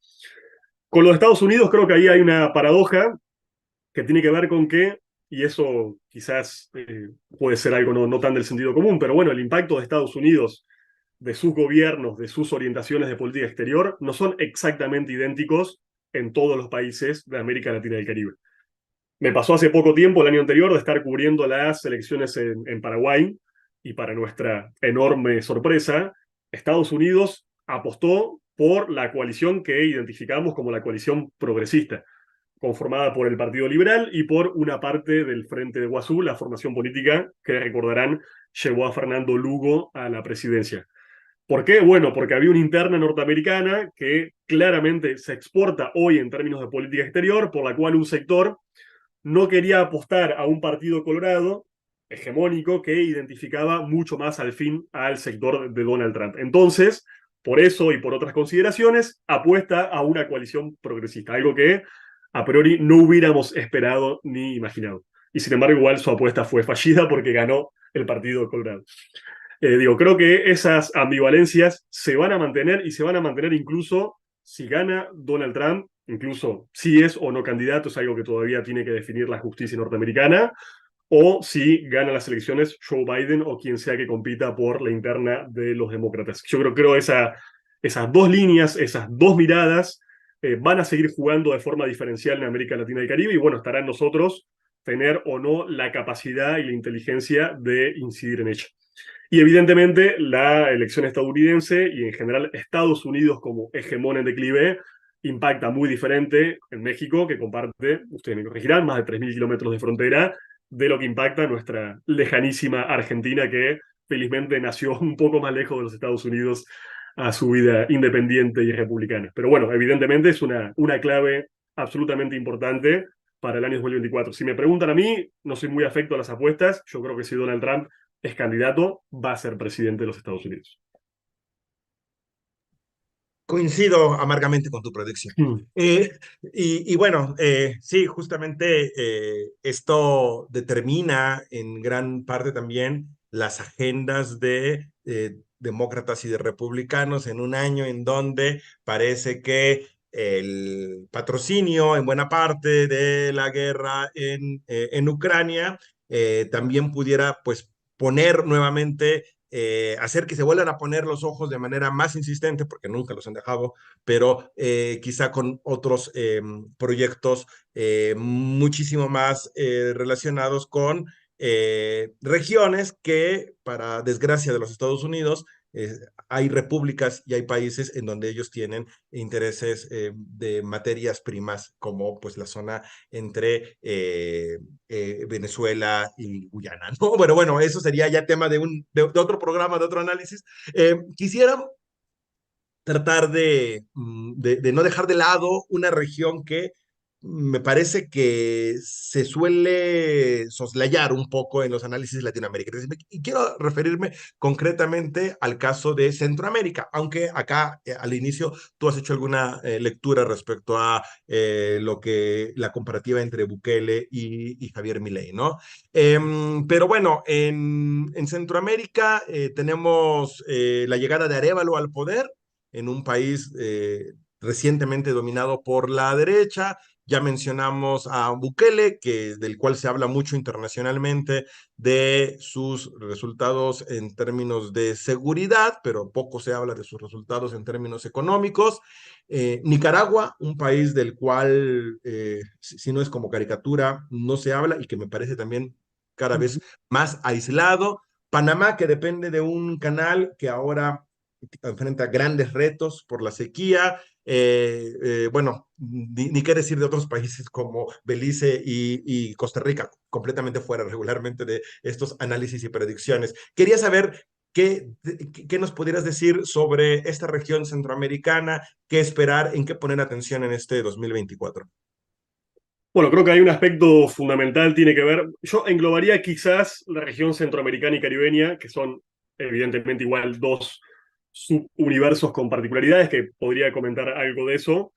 Con los Estados Unidos creo que ahí hay una paradoja que tiene que ver con que, y eso quizás puede ser algo no tan del sentido común, pero bueno, el impacto de Estados Unidos, de sus gobiernos, de sus orientaciones de política exterior, no son exactamente idénticos en todos los países de América Latina y el Caribe. Me pasó hace poco tiempo, el año anterior, de estar cubriendo las elecciones en Paraguay y para nuestra enorme sorpresa, Estados Unidos apostó por la coalición que identificamos como la coalición progresista, conformada por el Partido Liberal y por una parte del Frente de Guazú, la formación política que recordarán llevó a Fernando Lugo a la presidencia. ¿Por qué? Bueno, porque había una interna norteamericana que claramente se exporta hoy en términos de política exterior, por la cual un sector no quería apostar a un partido colorado hegemónico que identificaba mucho más al fin al sector de Donald Trump. Entonces, por eso y por otras consideraciones, apuesta a una coalición progresista, algo que a priori no hubiéramos esperado ni imaginado. Y sin embargo, igual su apuesta fue fallida porque ganó el Partido Colorado. Digo, creo que esas ambivalencias se van a mantener y se van a mantener incluso si gana Donald Trump, incluso si es o no candidato, es algo que todavía tiene que definir la justicia norteamericana, o si gana las elecciones Joe Biden o quien sea que compita por la interna de los demócratas. Yo creo que esas dos líneas, esas dos miradas, van a seguir jugando de forma diferencial en América Latina y Caribe, y bueno, estará en nosotros tener o no la capacidad y la inteligencia de incidir en ella. Y evidentemente la elección estadounidense y en general Estados Unidos como hegemón en declive impacta muy diferente en México, que comparte, ustedes me corregirán, más de 3.000 kilómetros de frontera, de lo que impacta nuestra lejanísima Argentina, que felizmente nació un poco más lejos de los Estados Unidos a su vida independiente y republicana. Pero bueno, evidentemente es una clave absolutamente importante para el año 2024. Si me preguntan a mí, no soy muy afecto a las apuestas. Yo creo que si Donald Trump es candidato, va a ser presidente de los Estados Unidos. Coincido amargamente con tu predicción. Mm. Y bueno, sí, justamente esto determina en gran parte también las agendas de demócratas y de republicanos en un año en donde parece que el patrocinio en buena parte de la guerra en Ucrania también pudiera pues poner nuevamente hacer que se vuelvan a poner los ojos de manera más insistente, porque nunca los han dejado, pero quizá con otros proyectos muchísimo más relacionados con regiones que, para desgracia de los Estados Unidos, hay repúblicas y hay países en donde ellos tienen intereses de materias primas, como pues la zona entre Venezuela y Guyana, ¿no? Bueno, eso sería ya tema de otro programa, de otro análisis. Quisiera tratar de no dejar de lado una región que me parece que se suele soslayar un poco en los análisis de Latinoamérica. Y quiero referirme concretamente al caso de Centroamérica, aunque acá al inicio tú has hecho alguna lectura respecto a lo que la comparativa entre Bukele y Javier Milei, ¿no? Pero bueno, en Centroamérica tenemos la llegada de Arévalo al poder en un país recientemente dominado por la derecha. Ya mencionamos a Bukele, del cual se habla mucho internacionalmente de sus resultados en términos de seguridad, pero poco se habla de sus resultados en términos económicos. Nicaragua, un país del cual, si no es como caricatura, no se habla y que me parece también cada vez más aislado. Panamá, que depende de un canal que ahora enfrenta grandes retos por la sequía. Bueno, ni qué decir de otros países como Belice y Costa Rica, completamente fuera regularmente de estos análisis y predicciones. Quería saber qué nos pudieras decir sobre esta región centroamericana, qué esperar, en qué poner atención en este 2024. Bueno, creo que hay un aspecto fundamental, tiene que ver, yo englobaría quizás la región centroamericana y caribeña, que son evidentemente igual dos subuniversos con particularidades, que podría comentar algo de eso,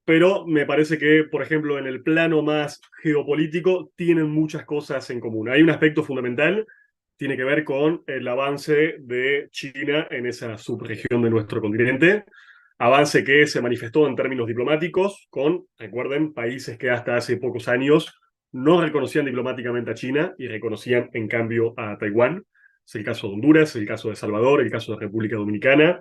pero me parece que, por ejemplo, en el plano más geopolítico, tienen muchas cosas en común. Hay un aspecto fundamental, tiene que ver con el avance de China en esa subregión de nuestro continente, avance que se manifestó en términos diplomáticos con, recuerden, países que hasta hace pocos años no reconocían diplomáticamente a China y reconocían en cambio a Taiwán. Es el caso de Honduras, el caso de El Salvador, el caso de República Dominicana,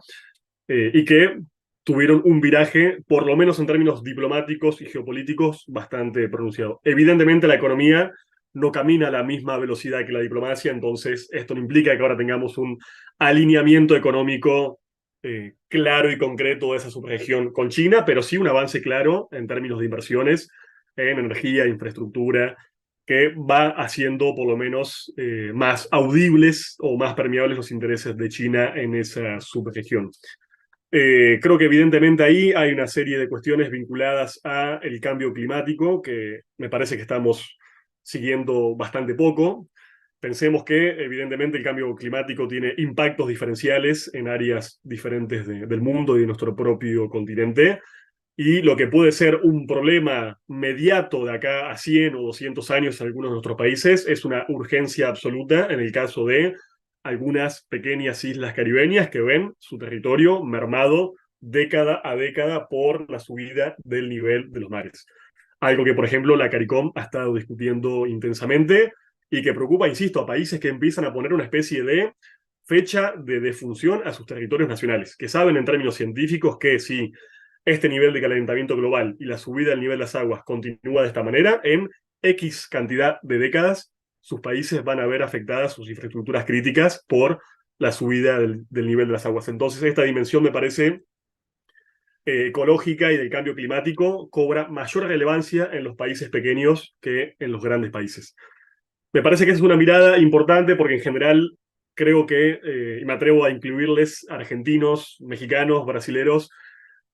y que tuvieron un viraje, por lo menos en términos diplomáticos y geopolíticos, bastante pronunciado. Evidentemente la economía no camina a la misma velocidad que la diplomacia, entonces esto no implica que ahora tengamos un alineamiento económico claro y concreto de esa subregión con China, pero sí un avance claro en términos de inversiones en energía, infraestructura, que va haciendo por lo menos más audibles o más permeables los intereses de China en esa subregión. Creo que evidentemente ahí hay una serie de cuestiones vinculadas a el cambio climático que me parece que estamos siguiendo bastante poco. Pensemos que evidentemente el cambio climático tiene impactos diferenciales en áreas diferentes del mundo y de nuestro propio continente. Y lo que puede ser un problema mediato de acá a 100 o 200 años en algunos de nuestros países es una urgencia absoluta en el caso de algunas pequeñas islas caribeñas que ven su territorio mermado década a década por la subida del nivel de los mares. Algo que, por ejemplo, la CARICOM ha estado discutiendo intensamente y que preocupa, insisto, a países que empiezan a poner una especie de fecha de defunción a sus territorios nacionales, que saben en términos científicos que si este nivel de calentamiento global y la subida del nivel de las aguas continúa de esta manera, en X cantidad de décadas, sus países van a ver afectadas sus infraestructuras críticas por la subida del nivel de las aguas. Entonces, esta dimensión me parece ecológica y del cambio climático cobra mayor relevancia en los países pequeños que en los grandes países. Me parece que esa es una mirada importante porque en general creo que, y me atrevo a incluirles argentinos, mexicanos, brasileros,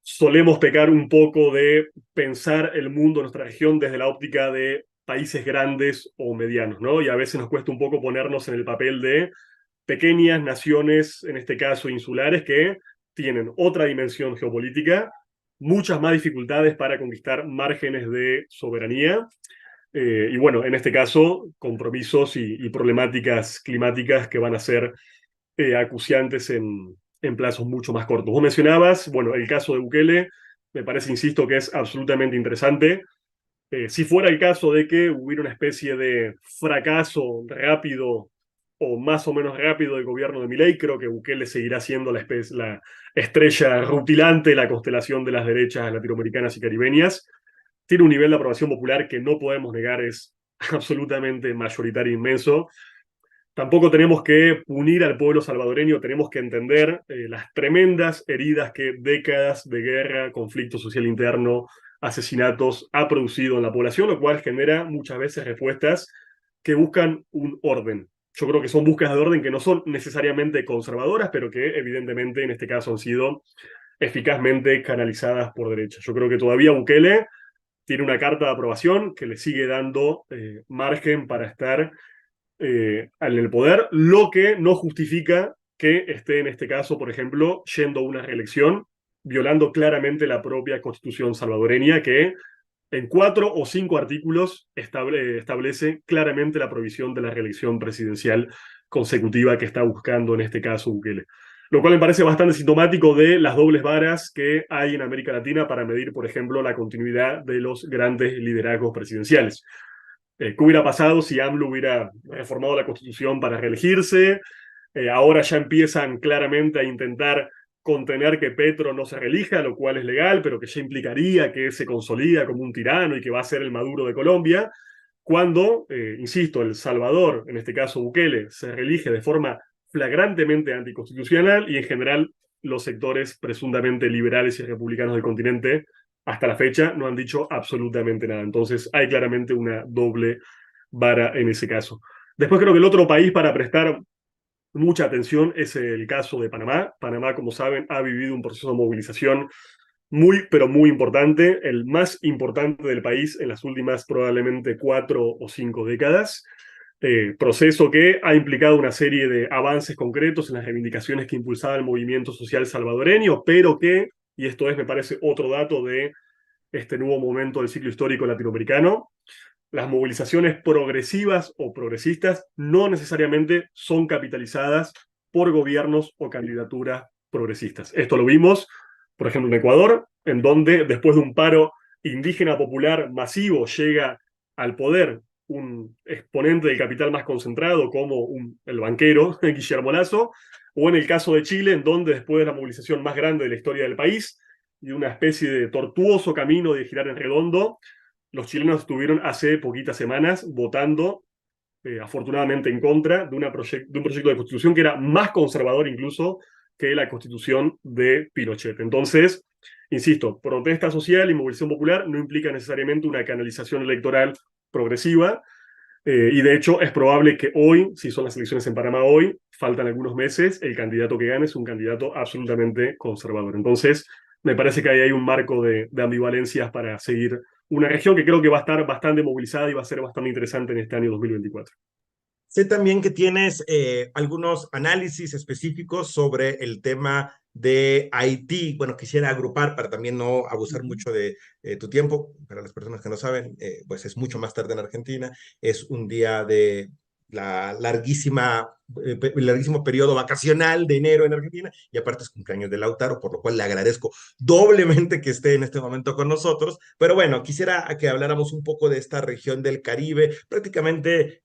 solemos pecar un poco de pensar el mundo, nuestra región, desde la óptica de países grandes o medianos, ¿no? Y a veces nos cuesta un poco ponernos en el papel de pequeñas naciones, en este caso insulares, que tienen otra dimensión geopolítica, muchas más dificultades para conquistar márgenes de soberanía. Y bueno, en este caso, compromisos y problemáticas climáticas que van a ser acuciantes en plazos mucho más cortos. Vos mencionabas, bueno, el caso de Bukele, me parece, insisto, que es absolutamente interesante. Si fuera el caso de que hubiera una especie de fracaso rápido o más o menos rápido del gobierno de Milei, creo que Bukele seguirá siendo la estrella rutilante, la constelación de las derechas latinoamericanas y caribeñas. Tiene un nivel de aprobación popular que no podemos negar, es absolutamente mayoritario e inmenso. Tampoco tenemos que punir al pueblo salvadoreño, tenemos que entender las tremendas heridas que décadas de guerra, conflicto social interno, asesinatos ha producido en la población, lo cual genera muchas veces respuestas que buscan un orden. Yo creo que son búsquedas de orden que no son necesariamente conservadoras, pero que evidentemente en este caso han sido eficazmente canalizadas por derecha. Yo creo que todavía Bukele tiene una carta de aprobación que le sigue dando margen para estar en el poder, lo que no justifica que esté en este caso, por ejemplo, yendo a una reelección, violando claramente la propia constitución salvadoreña, que en 4 o 5 artículos establece claramente la prohibición de la reelección presidencial consecutiva que está buscando en este caso Bukele. Lo cual me parece bastante sintomático de las dobles varas que hay en América Latina para medir, por ejemplo, la continuidad de los grandes liderazgos presidenciales. ¿Qué hubiera pasado si AMLO hubiera reformado la Constitución para reelegirse? Ahora ya empiezan claramente a intentar contener que Petro no se reelija, lo cual es legal, pero que ya implicaría que se consolida como un tirano y que va a ser el Maduro de Colombia, cuando, insisto, El Salvador, en este caso Bukele, se reelige de forma flagrantemente anticonstitucional y en general los sectores presuntamente liberales y republicanos del continente hasta la fecha no han dicho absolutamente nada. Entonces hay claramente una doble vara en ese caso. Después creo que el otro país para prestar mucha atención es el caso de Panamá. Panamá, como saben, ha vivido un proceso de movilización muy, pero muy importante, el más importante del país en las últimas probablemente 4 o 5 décadas. Proceso que ha implicado una serie de avances concretos en las reivindicaciones que impulsaba el movimiento social salvadoreño, pero que, y esto es, me parece, otro dato de este nuevo momento del ciclo histórico latinoamericano, las movilizaciones progresivas o progresistas no necesariamente son capitalizadas por gobiernos o candidaturas progresistas. Esto lo vimos, por ejemplo, en Ecuador, en donde después de un paro indígena popular masivo llega al poder un exponente del capital más concentrado como el banquero Guillermo Lasso, o en el caso de Chile, en donde después de la movilización más grande de la historia del país y una especie de tortuoso camino de girar en redondo, los chilenos estuvieron hace poquitas semanas votando, afortunadamente, en contra de un proyecto de constitución que era más conservador incluso que la constitución de Pinochet. Entonces, insisto, protesta social y movilización popular no implica necesariamente una canalización electoral progresiva, y de hecho es probable que hoy, si son las elecciones en Panamá hoy, faltan algunos meses, el candidato que gane es un candidato absolutamente conservador. Entonces, me parece que ahí hay un marco de ambivalencias para seguir una región que creo que va a estar bastante movilizada y va a ser bastante interesante en este año 2024. Sé también que tienes algunos análisis específicos sobre el tema de Haití. Bueno, quisiera agrupar para también no abusar mucho de tu tiempo. Para las personas que no saben, pues es mucho más tarde en Argentina. Es un día de la larguísimo periodo vacacional de enero en Argentina y aparte es cumpleaños de Lautaro, por lo cual le agradezco doblemente que esté en este momento con nosotros. Pero bueno, quisiera que habláramos un poco de esta región del Caribe. Prácticamente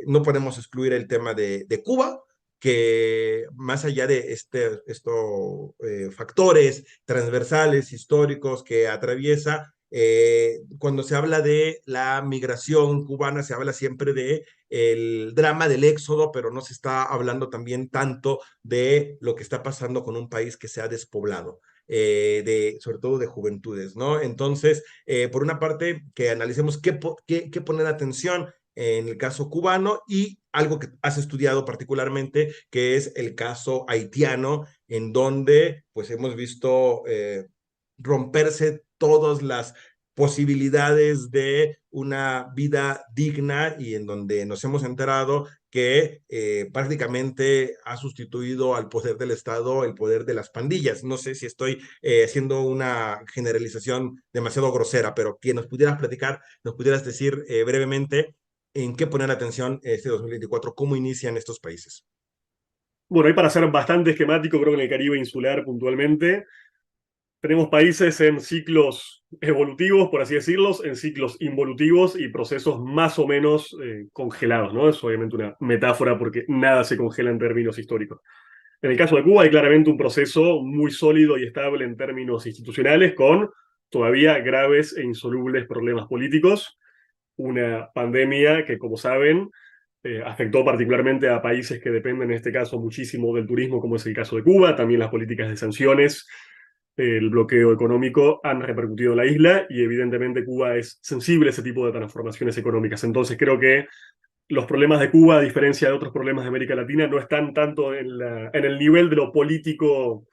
no podemos excluir el tema de Cuba, que más allá de estos factores transversales, históricos que atraviesa, cuando se habla de la migración cubana, se habla siempre de el drama del éxodo, pero no se está hablando también tanto de lo que está pasando con un país que se ha despoblado. Sobre todo de juventudes, ¿no? Entonces, por una parte, que analicemos qué poner atención en el caso cubano y algo que has estudiado particularmente, que es el caso haitiano, en donde pues hemos visto romperse todas las posibilidades de una vida digna y en donde nos hemos enterado que prácticamente ha sustituido al poder del Estado el poder de las pandillas. No sé si estoy haciendo una generalización demasiado grosera, pero que nos pudieras platicar, nos pudieras decir brevemente en qué poner atención este 2024, cómo inician estos países. Bueno, ahí para ser bastante esquemático, creo que en el Caribe insular puntualmente, tenemos países en ciclos evolutivos, por así decirlos, en ciclos involutivos y procesos más o menos congelados, ¿no? Es obviamente una metáfora porque nada se congela en términos históricos. En el caso de Cuba hay claramente un proceso muy sólido y estable en términos institucionales, con todavía graves e insolubles problemas políticos, una pandemia que, como saben, afectó particularmente a países que dependen en este caso muchísimo del turismo, como es el caso de Cuba. También las políticas de sanciones, el bloqueo económico han repercutido en la isla y evidentemente Cuba es sensible a ese tipo de transformaciones económicas. Entonces creo que los problemas de Cuba, a diferencia de otros problemas de América Latina, no están tanto en el nivel de lo político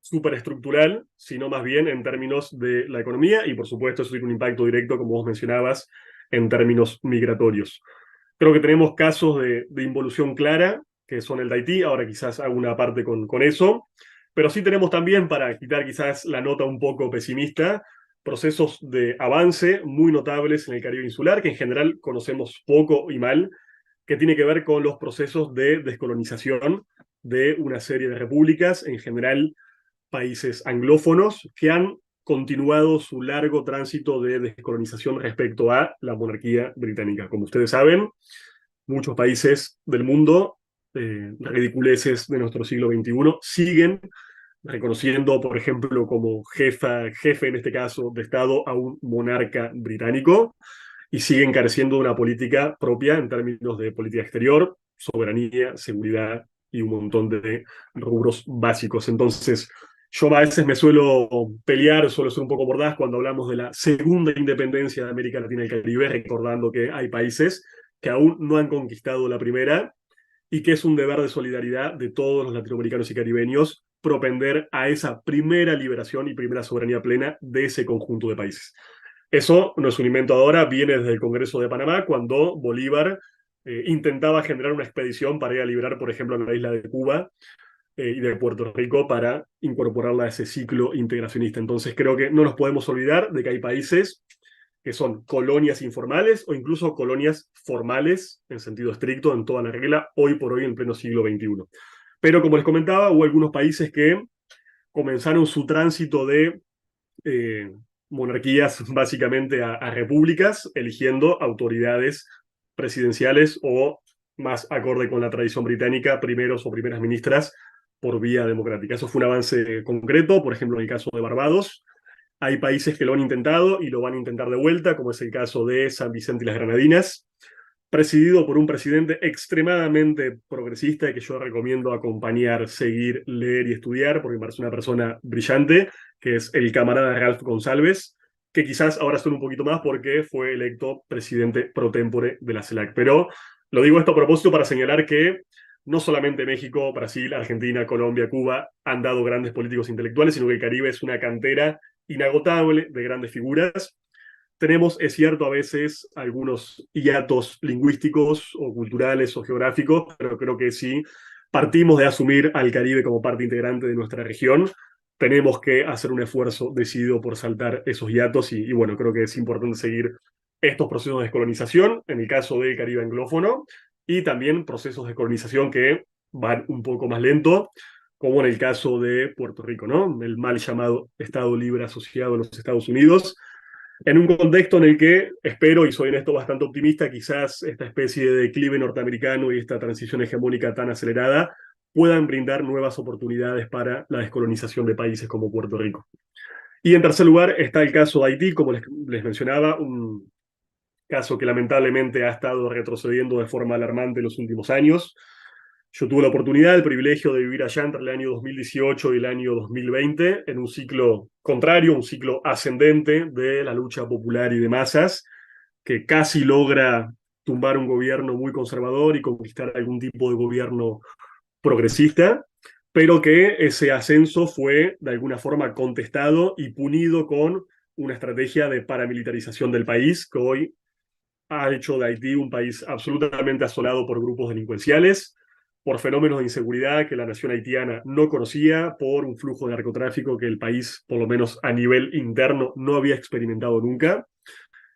superestructural, sino más bien en términos de la economía, y por supuesto eso tiene un impacto directo, como vos mencionabas, en términos migratorios. Creo que tenemos casos de involución clara, que son el de Haití, ahora quizás hago una parte con eso, pero sí tenemos también, para quitar quizás la nota un poco pesimista, procesos de avance muy notables en el Caribe insular, que en general conocemos poco y mal, que tiene que ver con los procesos de descolonización de una serie de repúblicas, en general países anglófonos, que han continuado su largo tránsito de descolonización respecto a la monarquía británica. Como ustedes saben, muchos países del mundo, ridiculeces de nuestro siglo XXI, siguen reconociendo, por ejemplo, como jefe en este caso de Estado a un monarca británico, y siguen careciendo de una política propia en términos de política exterior, soberanía, seguridad y un montón de rubros básicos. Entonces, yo a veces me suelo pelear, suelo ser un poco mordaz cuando hablamos de la segunda independencia de América Latina y el Caribe, recordando que hay países que aún no han conquistado la primera y que es un deber de solidaridad de todos los latinoamericanos y caribeños propender a esa primera liberación y primera soberanía plena de ese conjunto de países. Eso no es un invento ahora, viene desde el Congreso de Panamá, cuando Bolívar intentaba generar una expedición para ir a liberar, por ejemplo, la isla de Cuba y de Puerto Rico para incorporarla a ese ciclo integracionista. Entonces creo que no nos podemos olvidar de que hay países que son colonias informales o incluso colonias formales en sentido estricto en toda la regla, hoy por hoy en pleno siglo XXI. Pero como les comentaba, hubo algunos países que comenzaron su tránsito de eh, monarquías básicamente a repúblicas, eligiendo autoridades presidenciales o, más acorde con la tradición británica, primeros o primeras ministras por vía democrática. Eso fue un avance concreto, por ejemplo, en el caso de Barbados. Hay países que lo han intentado y lo van a intentar de vuelta, como es el caso de San Vicente y las Granadinas, presidido por un presidente extremadamente progresista que yo recomiendo acompañar, seguir, leer y estudiar, porque me parece una persona brillante, que es el camarada Ralph González, que quizás ahora son un poquito más porque fue electo presidente pro tempore de la CELAC. Pero lo digo esto a propósito para señalar que no solamente México, Brasil, Argentina, Colombia, Cuba han dado grandes políticos intelectuales, sino que el Caribe es una cantera inagotable de grandes figuras. Tenemos, es cierto, a veces algunos hiatos lingüísticos o culturales o geográficos, pero creo que sí partimos de asumir al Caribe como parte integrante de nuestra región. Tenemos que hacer un esfuerzo decidido por saltar esos hiatos y bueno, creo que es importante seguir estos procesos de descolonización, en el caso del Caribe anglófono, y también procesos de colonización que van un poco más lento, como en el caso de Puerto Rico, ¿no? El mal llamado Estado Libre Asociado a los Estados Unidos, en un contexto en el que espero, y soy en esto bastante optimista, quizás esta especie de declive norteamericano y esta transición hegemónica tan acelerada puedan brindar nuevas oportunidades para la descolonización de países como Puerto Rico. Y en tercer lugar está el caso de Haití, como les mencionaba, un caso que lamentablemente ha estado retrocediendo de forma alarmante en los últimos años. Yo tuve la oportunidad, el privilegio de vivir allá entre el año 2018 y el año 2020, en un ciclo contrario, un ciclo ascendente de la lucha popular y de masas, que casi logra tumbar un gobierno muy conservador y conquistar algún tipo de gobierno progresista, pero que ese ascenso fue de alguna forma contestado y punido con una estrategia de paramilitarización del país, que hoy ha hecho de Haití un país absolutamente asolado por grupos delincuenciales, por fenómenos de inseguridad que la nación haitiana no conocía, por un flujo de narcotráfico que el país, por lo menos a nivel interno, no había experimentado nunca.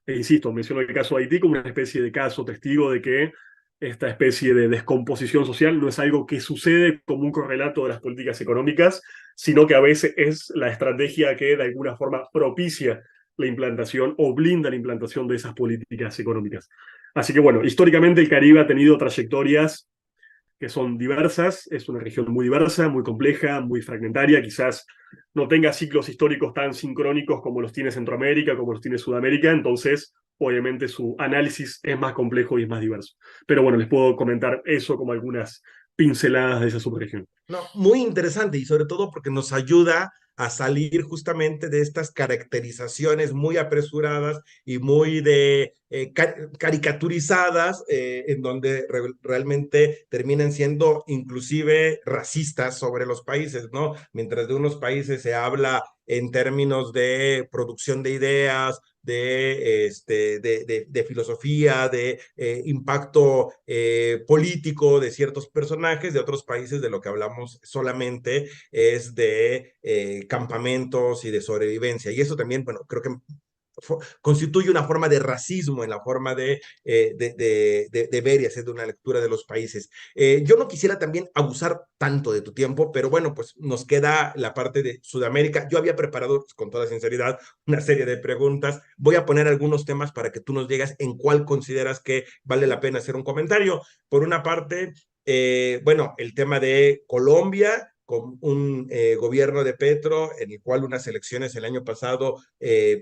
E insisto, menciono el caso de Haití como una especie de caso testigo de que esta especie de descomposición social no es algo que sucede como un correlato de las políticas económicas, sino que a veces es la estrategia que de alguna forma propicia la implantación o blinda la implantación de esas políticas económicas. Así que bueno, históricamente el Caribe ha tenido trayectorias que son diversas, es una región muy diversa, muy compleja, muy fragmentaria, quizás no tenga ciclos históricos tan sincrónicos como los tiene Centroamérica, como los tiene Sudamérica, entonces obviamente su análisis es más complejo y es más diverso. Pero bueno, les puedo comentar eso como algunas pinceladas de esa subregión. No, muy interesante y sobre todo porque nos ayuda a salir justamente de estas caracterizaciones muy apresuradas y muy caricaturizadas, en donde realmente terminan siendo inclusive racistas sobre los países, ¿no? Mientras de unos países se habla en términos de producción de ideas, de filosofía, de impacto político de ciertos personajes, de otros países de lo que hablamos solamente es de campamentos y de sobrevivencia. Y eso también, bueno, creo que constituye una forma de racismo en la forma de ver y hacer de una lectura de los países. Yo no quisiera también abusar tanto de tu tiempo, pero bueno, pues nos queda la parte de Sudamérica. Yo había preparado, con toda sinceridad, una serie de preguntas. Voy a poner algunos temas para que tú nos digas en cuál consideras que vale la pena hacer un comentario. Por una parte, bueno, el tema de Colombia, con un gobierno de Petro en el cual unas elecciones el año pasado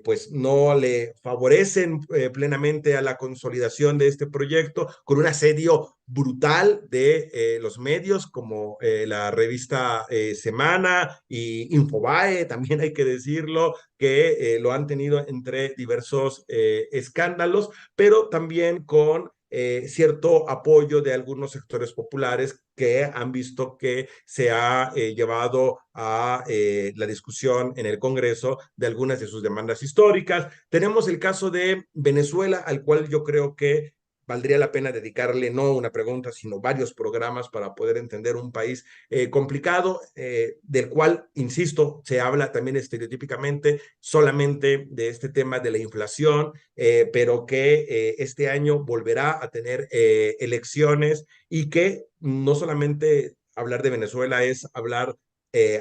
pues no le favorecen plenamente a la consolidación de este proyecto, con un asedio brutal de los medios como la revista Semana y Infobae, también hay que decirlo, que lo han tenido entre diversos escándalos, pero también con cierto apoyo de algunos sectores populares que han visto que se ha llevado a la discusión en el Congreso de algunas de sus demandas históricas. Tenemos el caso de Venezuela, al cual yo creo que valdría la pena dedicarle no una pregunta, sino varios programas para poder entender un país complicado, del cual, insisto, se habla también estereotípicamente solamente de este tema de la inflación, pero que este año volverá a tener elecciones y que no solamente hablar de Venezuela es hablar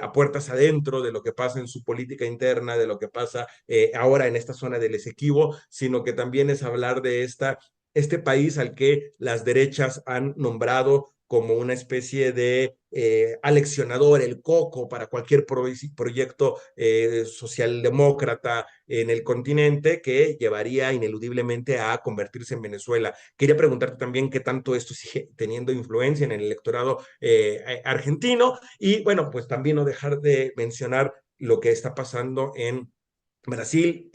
a puertas adentro de lo que pasa en su política interna, de lo que pasa ahora en esta zona del Esequibo, sino que también es hablar de este país al que las derechas han nombrado como una especie de aleccionador, el coco para cualquier proyecto socialdemócrata en el continente que llevaría ineludiblemente a convertirse en Venezuela. Quería preguntarte también qué tanto esto sigue teniendo influencia en el electorado argentino y bueno, pues también no dejar de mencionar lo que está pasando en Brasil,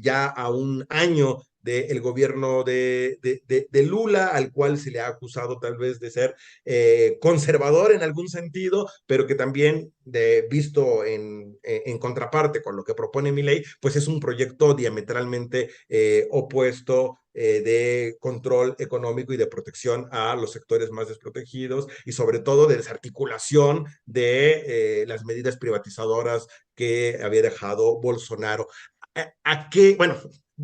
ya a un año del gobierno de Lula, al cual se le ha acusado tal vez de ser conservador en algún sentido, pero que también, visto en contraparte con lo que propone Milei, pues es un proyecto diametralmente opuesto de control económico y de protección a los sectores más desprotegidos y sobre todo de desarticulación de las medidas privatizadoras que había dejado Bolsonaro. ¿A qué? Bueno,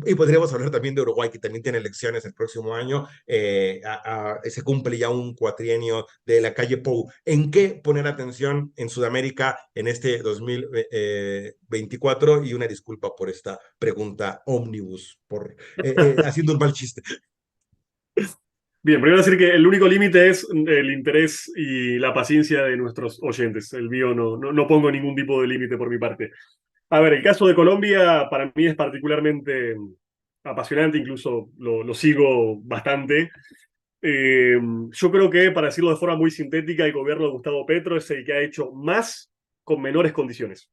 y podríamos hablar también de Uruguay, que también tiene elecciones el próximo año. Se cumple ya un cuatrienio de la calle Pou. ¿En qué poner atención en Sudamérica en este 2024? Y una disculpa por esta pregunta ómnibus, por haciendo un mal chiste. Bien, primero decir que el único límite es el interés y la paciencia de nuestros oyentes. El mío no pongo ningún tipo de límite por mi parte. A ver, el caso de Colombia para mí es particularmente apasionante, incluso lo sigo bastante. Yo creo que, para decirlo de forma muy sintética, el gobierno de Gustavo Petro es el que ha hecho más con menores condiciones.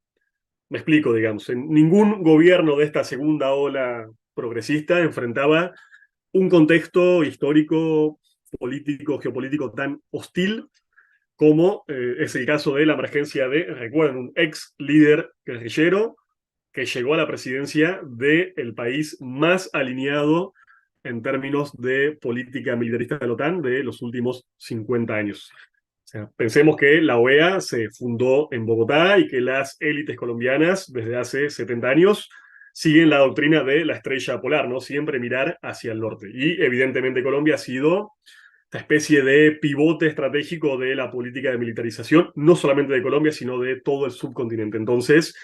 Me explico, digamos. En ningún gobierno de esta segunda ola progresista enfrentaba un contexto histórico, político, geopolítico tan hostil como es el caso de la emergencia de, recuerden, un ex líder guerrillero que llegó a la presidencia del país más alineado en términos de política militarista de la OTAN de los últimos 50 años. O sea, pensemos que la OEA se fundó en Bogotá y que las élites colombianas desde hace 70 años siguen la doctrina de la estrella polar, ¿no? Siempre mirar hacia el norte. Y evidentemente Colombia ha sido esta especie de pivote estratégico de la política de militarización, no solamente de Colombia, sino de todo el subcontinente. Entonces,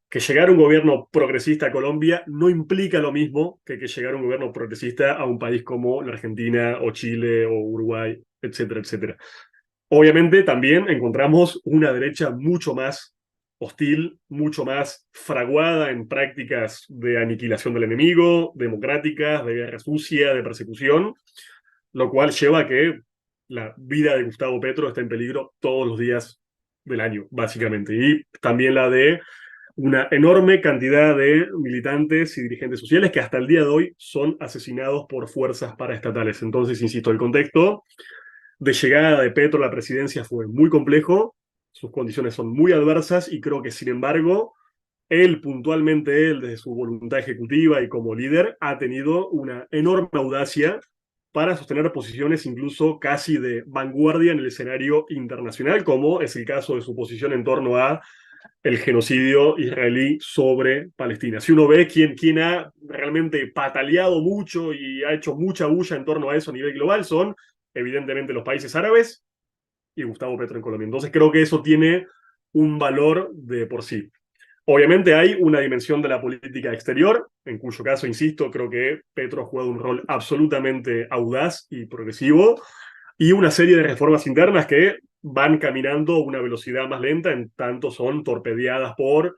que llegar un gobierno progresista a Colombia no implica lo mismo que llegar un gobierno progresista a un país como la Argentina o Chile o Uruguay, etcétera, etcétera. Obviamente también encontramos una derecha mucho más hostil, mucho más fraguada en prácticas de aniquilación del enemigo, democráticas, de guerra sucia, de persecución, lo cual lleva a que la vida de Gustavo Petro está en peligro todos los días del año, básicamente. Y también la de una enorme cantidad de militantes y dirigentes sociales que hasta el día de hoy son asesinados por fuerzas paraestatales. Entonces, insisto, el contexto de llegada de Petro a la presidencia fue muy complejo, sus condiciones son muy adversas y creo que, sin embargo, él puntualmente, él desde su voluntad ejecutiva y como líder, ha tenido una enorme audacia para sostener posiciones incluso casi de vanguardia en el escenario internacional, como es el caso de su posición en torno a el genocidio israelí sobre Palestina. Si uno ve quién ha realmente pataleado mucho y ha hecho mucha bulla en torno a eso a nivel global, son evidentemente los países árabes y Gustavo Petro en Colombia. Entonces creo que eso tiene un valor de por sí. Obviamente hay una dimensión de la política exterior, en cuyo caso, insisto, creo que Petro ha jugado un rol absolutamente audaz y progresivo, y una serie de reformas internas que van caminando a una velocidad más lenta, en tanto son torpedeadas por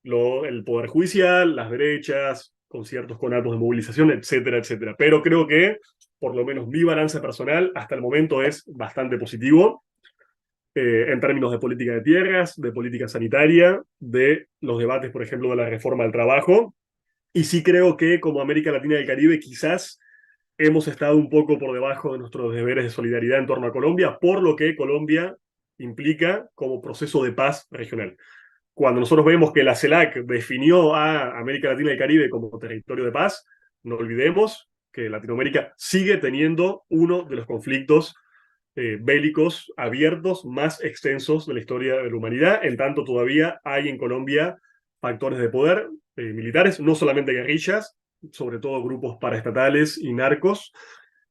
el Poder Judicial, las derechas, con ciertos conatos de movilización, etcétera, etcétera. Pero creo que, por lo menos mi balance personal, hasta el momento es bastante positivo en términos de política de tierras, de política sanitaria, de los debates, por ejemplo, de la reforma del trabajo. Y sí creo que como América Latina y el Caribe quizás hemos estado un poco por debajo de nuestros deberes de solidaridad en torno a Colombia, por lo que Colombia implica como proceso de paz regional. Cuando nosotros vemos que la CELAC definió a América Latina y el Caribe como territorio de paz, no olvidemos que Latinoamérica sigue teniendo uno de los conflictos bélicos abiertos más extensos de la historia de la humanidad, en tanto todavía hay en Colombia factores de poder militares, no solamente guerrillas, sobre todo grupos paraestatales y narcos,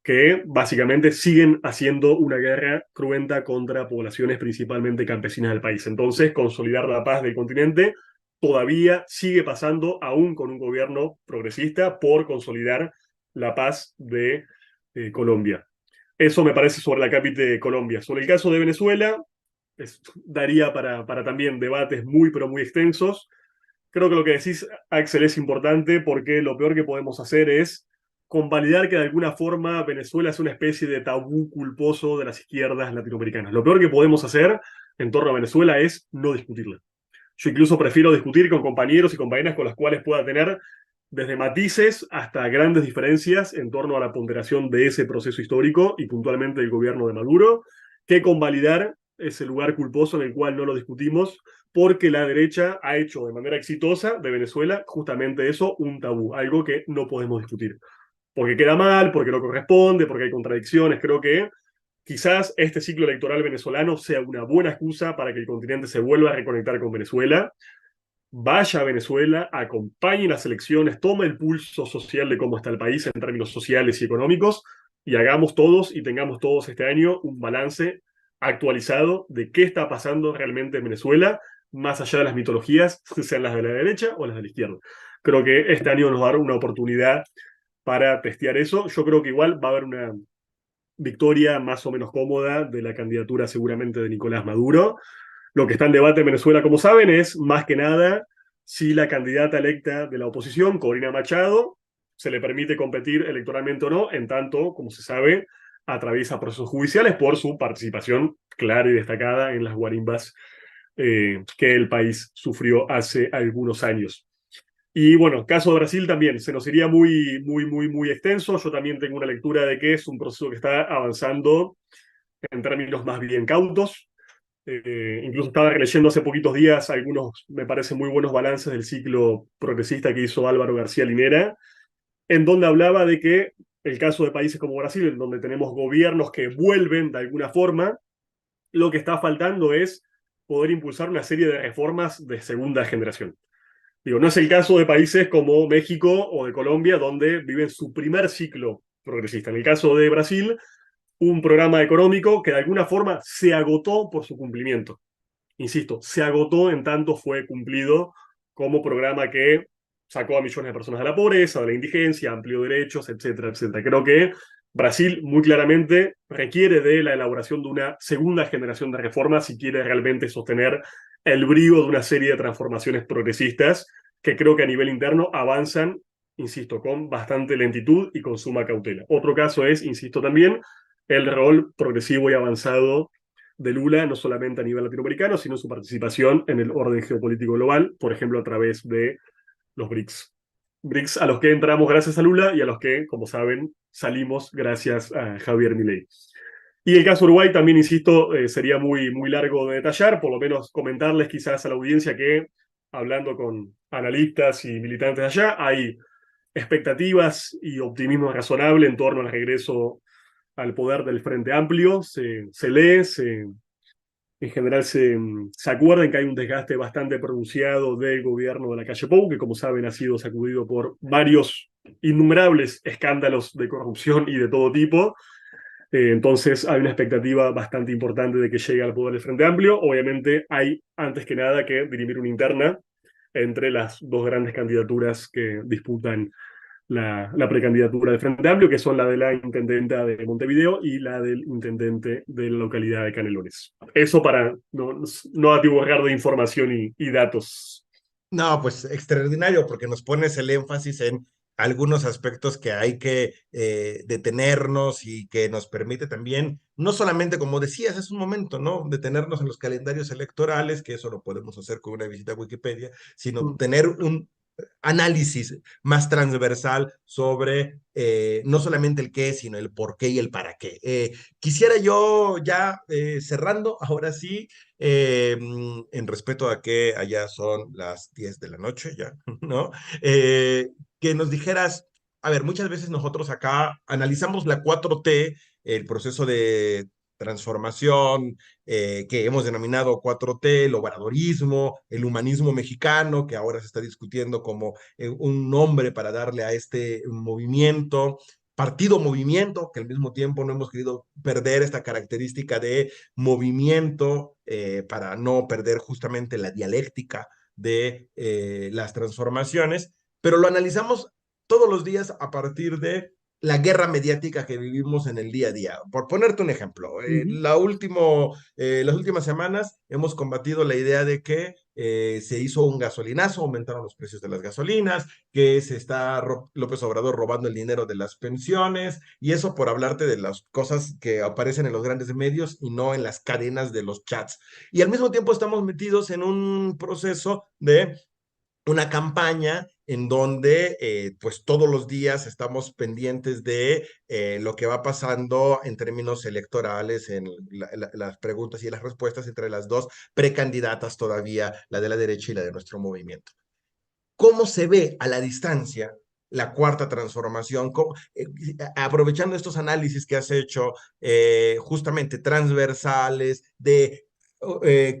que básicamente siguen haciendo una guerra cruenta contra poblaciones principalmente campesinas del país. Entonces, consolidar la paz del continente todavía sigue pasando, aún con un gobierno progresista, por consolidar la paz de Colombia. Eso me parece sobre la cápita de Colombia. Sobre el caso de Venezuela, daría para también debates muy, pero muy extensos. Creo que lo que decís, Axel, es importante porque lo peor que podemos hacer es convalidar que de alguna forma Venezuela es una especie de tabú culposo de las izquierdas latinoamericanas. Lo peor que podemos hacer en torno a Venezuela es no discutirla. Yo incluso prefiero discutir con compañeros y compañeras con las cuales pueda tener desde matices hasta grandes diferencias en torno a la ponderación de ese proceso histórico y puntualmente del gobierno de Maduro, que convalidar ese lugar culposo en el cual no lo discutimos, porque la derecha ha hecho de manera exitosa de Venezuela justamente eso, un tabú, algo que no podemos discutir. Porque queda mal, porque no corresponde, porque hay contradicciones. Creo que quizás este ciclo electoral venezolano sea una buena excusa para que el continente se vuelva a reconectar con Venezuela, vaya a Venezuela, acompañe las elecciones, tome el pulso social de cómo está el país en términos sociales y económicos y hagamos todos y tengamos todos este año un balance actualizado de qué está pasando realmente en Venezuela, más allá de las mitologías, sean las de la derecha o las de la izquierda. Creo que este año nos va a dar una oportunidad para testear eso. Yo creo que igual va a haber una victoria más o menos cómoda de la candidatura seguramente de Nicolás Maduro. Lo que está en debate en Venezuela, como saben, es más que nada si la candidata electa de la oposición, Corina Machado, se le permite competir electoralmente o no, en tanto, como se sabe, atraviesa procesos judiciales por su participación clara y destacada en las guarimbas que el país sufrió hace algunos años. Y bueno, caso de Brasil también, se nos iría muy extenso. Yo también tengo una lectura de que es un proceso que está avanzando en términos más bien cautos. Incluso estaba releyendo hace poquitos días algunos, me parecen muy buenos balances del ciclo progresista que hizo Álvaro García Linera, en donde hablaba de que el caso de países como Brasil, en donde tenemos gobiernos que vuelven de alguna forma, lo que está faltando es poder impulsar una serie de reformas de segunda generación. Digo, no es el caso de países como México o de Colombia, donde viven su primer ciclo progresista. En el caso de Brasil, un programa económico que de alguna forma se agotó por su cumplimiento. Insisto, se agotó en tanto fue cumplido como programa que sacó a millones de personas de la pobreza, de la indigencia, amplió derechos, etcétera, etcétera. Creo que Brasil muy claramente requiere de la elaboración de una segunda generación de reformas si quiere realmente sostener el brío de una serie de transformaciones progresistas que creo que a nivel interno avanzan, insisto, con bastante lentitud y con suma cautela. Otro caso es, insisto también, el rol progresivo y avanzado de Lula, no solamente a nivel latinoamericano, sino su participación en el orden geopolítico global, por ejemplo, a través de los BRICS. BRICS a los que entramos gracias a Lula y a los que, como saben, salimos gracias a Javier Milei. Y el caso Uruguay también, insisto, sería muy largo de detallar, por lo menos comentarles quizás a la audiencia que, hablando con analistas y militantes de allá, hay expectativas y optimismo razonable en torno al regreso al poder del Frente Amplio. Se lee, en general se acuerdan que hay un desgaste bastante pronunciado del gobierno de la calle Pou, que como saben ha sido sacudido por varios innumerables escándalos de corrupción y de todo tipo. Entonces hay una expectativa bastante importante de que llegue al poder el Frente Amplio. Obviamente hay, antes que nada, que dirimir una interna entre las dos grandes candidaturas que disputan la precandidatura del Frente Amplio, que son la de la intendenta de Montevideo y la del intendente de la localidad de Canelones. Eso para no atiborrar de información y datos. No, pues extraordinario, porque nos pones el énfasis en algunos aspectos que hay que detenernos y que nos permite también, no solamente, como decías hace un momento, ¿no? Detenernos en los calendarios electorales, que eso lo podemos hacer con una visita a Wikipedia, sino tener un análisis más transversal sobre no solamente el qué, sino el por qué y el para qué. Quisiera yo ya cerrando, ahora sí, en respeto a que allá son las 10 de la noche ya, ¿no? Que nos dijeras, a ver, muchas veces nosotros acá analizamos la 4T, el proceso de transformación que hemos denominado 4T, el obradorismo, el humanismo mexicano, que ahora se está discutiendo como un nombre para darle a este movimiento, partido movimiento, que al mismo tiempo no hemos querido perder esta característica de movimiento para no perder justamente la dialéctica de las transformaciones, pero lo analizamos todos los días a partir de la guerra mediática que vivimos en el día a día. Por ponerte un ejemplo, las últimas semanas hemos combatido la idea de que se hizo un gasolinazo, aumentaron los precios de las gasolinas, que se está López Obrador robando el dinero de las pensiones, y eso por hablarte de las cosas que aparecen en los grandes medios y no en las cadenas de los chats. Y al mismo tiempo estamos metidos en un proceso de una campaña en donde pues todos los días estamos pendientes de lo que va pasando en términos electorales, en las preguntas y las respuestas entre las dos precandidatas todavía, la de la derecha y la de nuestro movimiento. ¿Cómo se ve a la distancia la cuarta transformación? Aprovechando estos análisis que has hecho justamente transversales de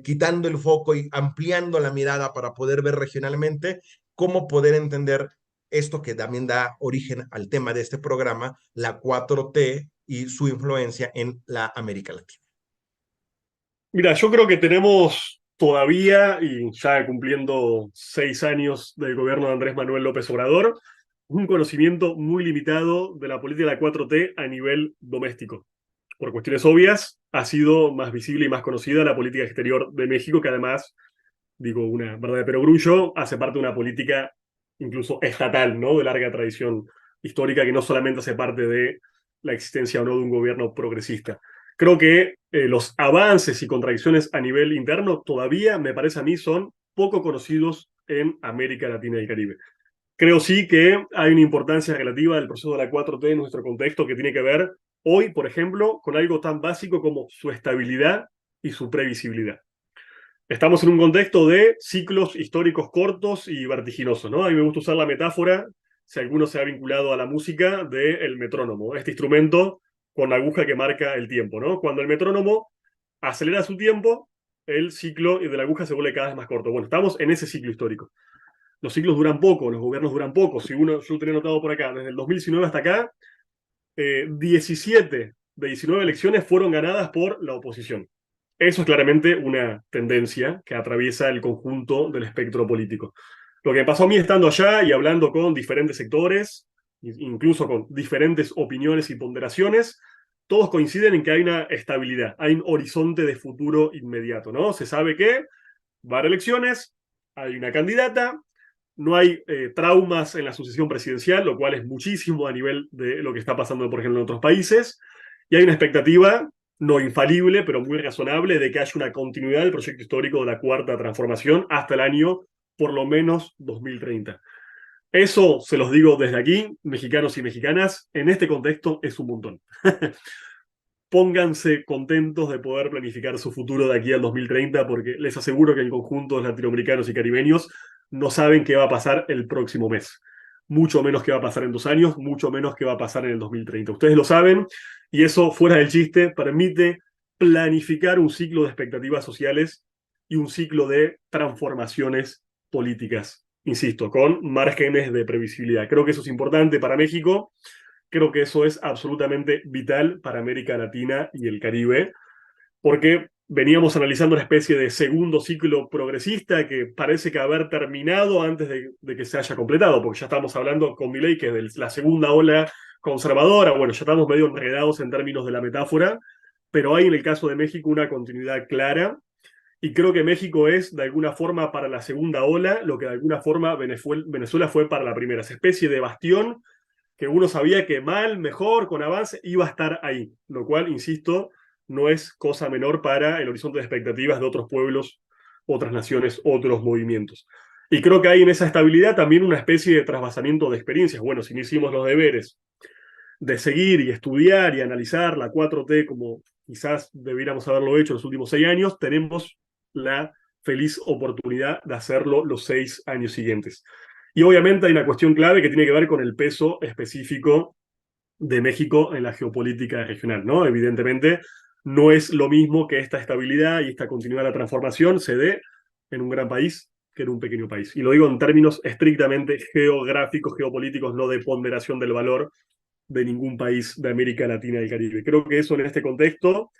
quitando el foco y ampliando la mirada para poder ver regionalmente, cómo poder entender esto que también da origen al tema de este programa, la 4T y su influencia en la América Latina. Mira, yo creo que tenemos todavía, y ya cumpliendo 6 años del gobierno de Andrés Manuel López Obrador, un conocimiento muy limitado de la política de la 4T a nivel doméstico. Por cuestiones obvias, ha sido más visible y más conocida la política exterior de México, que además, digo una verdad de perogrullo, hace parte de una política incluso estatal, ¿no? De larga tradición histórica, que no solamente hace parte de la existencia o no de un gobierno progresista. Creo que los avances y contradicciones a nivel interno todavía, me parece a mí, son poco conocidos en América Latina y el Caribe. Creo sí que hay una importancia relativa del proceso de la 4T en nuestro contexto que tiene que ver hoy, por ejemplo, con algo tan básico como su estabilidad y su previsibilidad. Estamos en un contexto de ciclos históricos cortos y vertiginosos, ¿no? A mí me gusta usar la metáfora, si alguno se ha vinculado a la música, del metrónomo, este instrumento con la aguja que marca el tiempo, ¿no? Cuando el metrónomo acelera su tiempo, el ciclo de la aguja se vuelve cada vez más corto. Bueno, estamos en ese ciclo histórico. Los ciclos duran poco, los gobiernos duran poco. Si yo lo tenía notado por acá, desde el 2019 hasta acá, 17 de 19 elecciones fueron ganadas por la oposición. Eso es claramente una tendencia que atraviesa el conjunto del espectro político. Lo que me pasó a mí estando allá y hablando con diferentes sectores, incluso con diferentes opiniones y ponderaciones, todos coinciden en que hay una estabilidad, hay un horizonte de futuro inmediato, ¿no? Se sabe que va a haber elecciones, hay una candidata, no hay traumas en la sucesión presidencial, lo cual es muchísimo a nivel de lo que está pasando, por ejemplo, en otros países, y hay una expectativa no infalible, pero muy razonable, de que haya una continuidad del proyecto histórico de la Cuarta Transformación hasta el año, por lo menos, 2030. Eso, se los digo desde aquí, mexicanos y mexicanas, en este contexto es un montón. Pónganse contentos de poder planificar su futuro de aquí al 2030, porque les aseguro que el conjunto de latinoamericanos y caribeños no saben qué va a pasar el próximo mes. Mucho menos qué va a pasar en 2 años, mucho menos qué va a pasar en el 2030. Ustedes lo saben, y eso, fuera del chiste, permite planificar un ciclo de expectativas sociales y un ciclo de transformaciones políticas, insisto, con márgenes de previsibilidad. Creo que eso es importante para México. Creo que eso es absolutamente vital para América Latina y el Caribe, porque veníamos analizando una especie de segundo ciclo progresista que parece que haber terminado antes de que se haya completado, porque ya estamos hablando con Milei que es de la segunda ola conservadora. Bueno, ya estamos medio enredados en términos de la metáfora, pero hay en el caso de México una continuidad clara, y creo que México es de alguna forma para la segunda ola lo que de alguna forma Venezuela fue para la primera, esa especie de bastión que uno sabía que mal, mejor, con avance, iba a estar ahí, lo cual, insisto, no es cosa menor para el horizonte de expectativas de otros pueblos, otras naciones, otros movimientos. Y creo que hay en esa estabilidad también una especie de trasvasamiento de experiencias. Bueno, si no hicimos los deberes de seguir y estudiar y analizar la 4T como quizás debiéramos haberlo hecho en los últimos 6 años, tenemos la feliz oportunidad de hacerlo los 6 años siguientes. Y obviamente hay una cuestión clave que tiene que ver con el peso específico de México en la geopolítica regional, ¿no? Evidentemente, no es lo mismo que esta estabilidad y esta continuidad de la transformación se dé en un gran país que en un pequeño país. Y lo digo en términos estrictamente geográficos, geopolíticos, no de ponderación del valor de ningún país de América Latina y el Caribe. Creo que eso en este contexto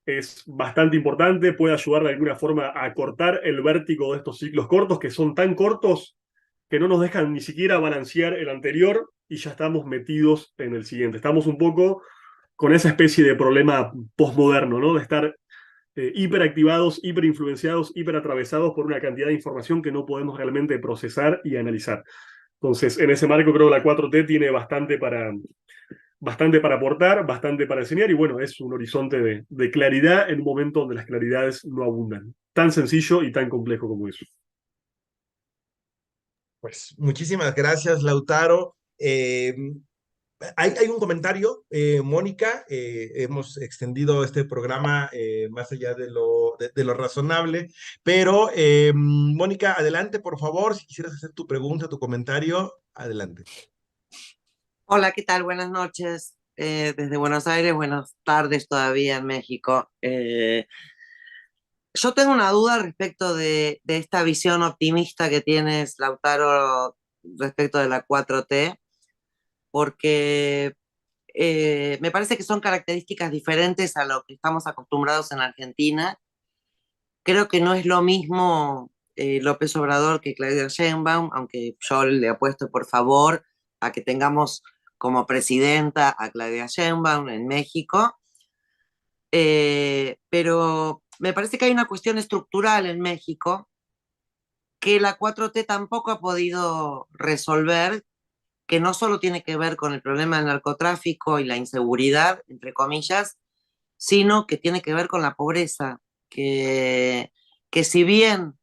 es bastante importante, puede ayudar de alguna forma a cortar el vértigo de estos ciclos cortos, que son tan cortos que no nos dejan ni siquiera balancear el anterior y ya estamos metidos en el siguiente. Estamos un poco con esa especie de problema postmoderno, ¿no? De estar hiperactivados, hiperinfluenciados, hiperatravesados por una cantidad de información que no podemos realmente procesar y analizar. Entonces, en ese marco creo que la 4T tiene bastante para aportar, bastante para enseñar, y bueno, es un horizonte de claridad en un momento donde las claridades no abundan. Tan sencillo y tan complejo como eso. Pues muchísimas gracias, Lautaro. Hay un comentario, Mónica. Hemos extendido este programa más allá de lo razonable, pero Mónica, adelante, por favor. Si quisieras hacer tu pregunta, tu comentario, adelante. Hola, ¿qué tal? Buenas noches desde Buenos Aires, buenas tardes todavía en México. Yo tengo una duda respecto de esta visión optimista que tienes, Lautaro, respecto de la 4T, porque me parece que son características diferentes a lo que estamos acostumbrados en Argentina. Creo que no es lo mismo López Obrador que Claudia Sheinbaum, aunque yo le apuesto por favor a que tengamos como presidenta a Claudia Sheinbaum en México. Pero me parece que hay una cuestión estructural en México que la 4T tampoco ha podido resolver, que no solo tiene que ver con el problema del narcotráfico y la inseguridad, entre comillas, sino que tiene que ver con la pobreza, que si bien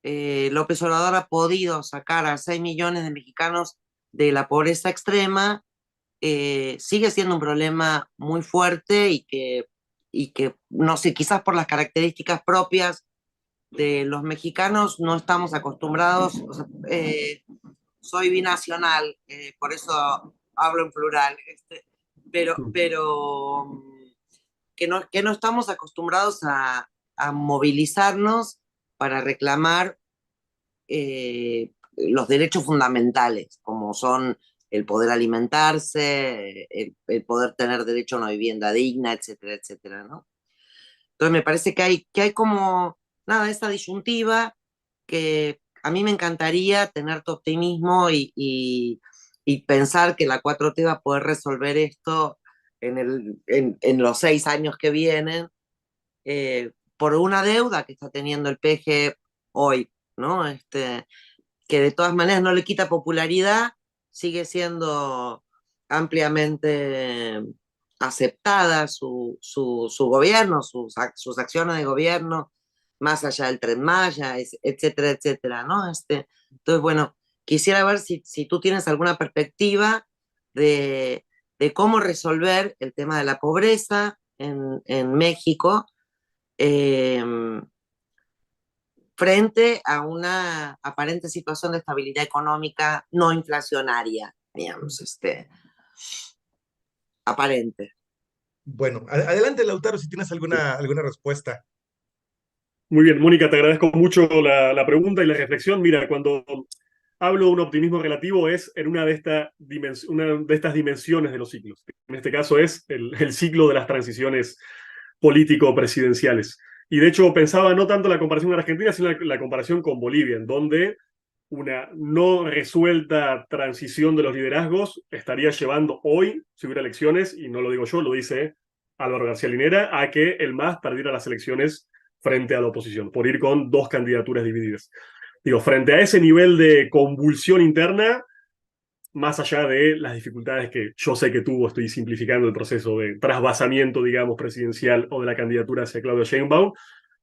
López Obrador ha podido sacar a 6 millones de mexicanos de la pobreza extrema, sigue siendo un problema muy fuerte y que, no sé, quizás por las características propias de los mexicanos no estamos acostumbrados. O sea, soy binacional, por eso hablo en plural, pero que no estamos acostumbrados a movilizarnos para reclamar los derechos fundamentales, como son el poder alimentarse, el poder tener derecho a una vivienda digna, etcétera, etcétera, ¿no? Entonces me parece que hay como, nada, esa disyuntiva que a mí me encantaría tener tu optimismo y pensar que la 4T va a poder resolver esto en los 6 años que vienen, por una deuda que está teniendo el PG hoy, ¿no? Que de todas maneras no le quita popularidad, sigue siendo ampliamente aceptada su gobierno, sus acciones de gobierno, más allá del Tren Maya, etcétera, etcétera, ¿no? Entonces, bueno, quisiera ver si tú tienes alguna perspectiva de cómo resolver el tema de la pobreza en México, eh, frente a una aparente situación de estabilidad económica no inflacionaria, digamos, aparente. Bueno, adelante, Lautaro, si tienes alguna respuesta. Muy bien, Mónica, te agradezco mucho la pregunta y la reflexión. Mira, cuando hablo de un optimismo relativo es en una una de estas dimensiones de los ciclos. En este caso es el ciclo de las transiciones político-presidenciales. Y de hecho pensaba no tanto la comparación con Argentina, sino la comparación con Bolivia, en donde una no resuelta transición de los liderazgos estaría llevando hoy, si hubiera elecciones, y no lo digo yo, lo dice Álvaro García Linera, a que el MAS perdiera las elecciones frente a la oposición, por ir con dos candidaturas divididas. Digo, frente a ese nivel de convulsión interna, más allá de las dificultades que yo sé que tuvo, estoy simplificando el proceso de trasvasamiento, digamos, presidencial o de la candidatura hacia Claudio Sheinbaum,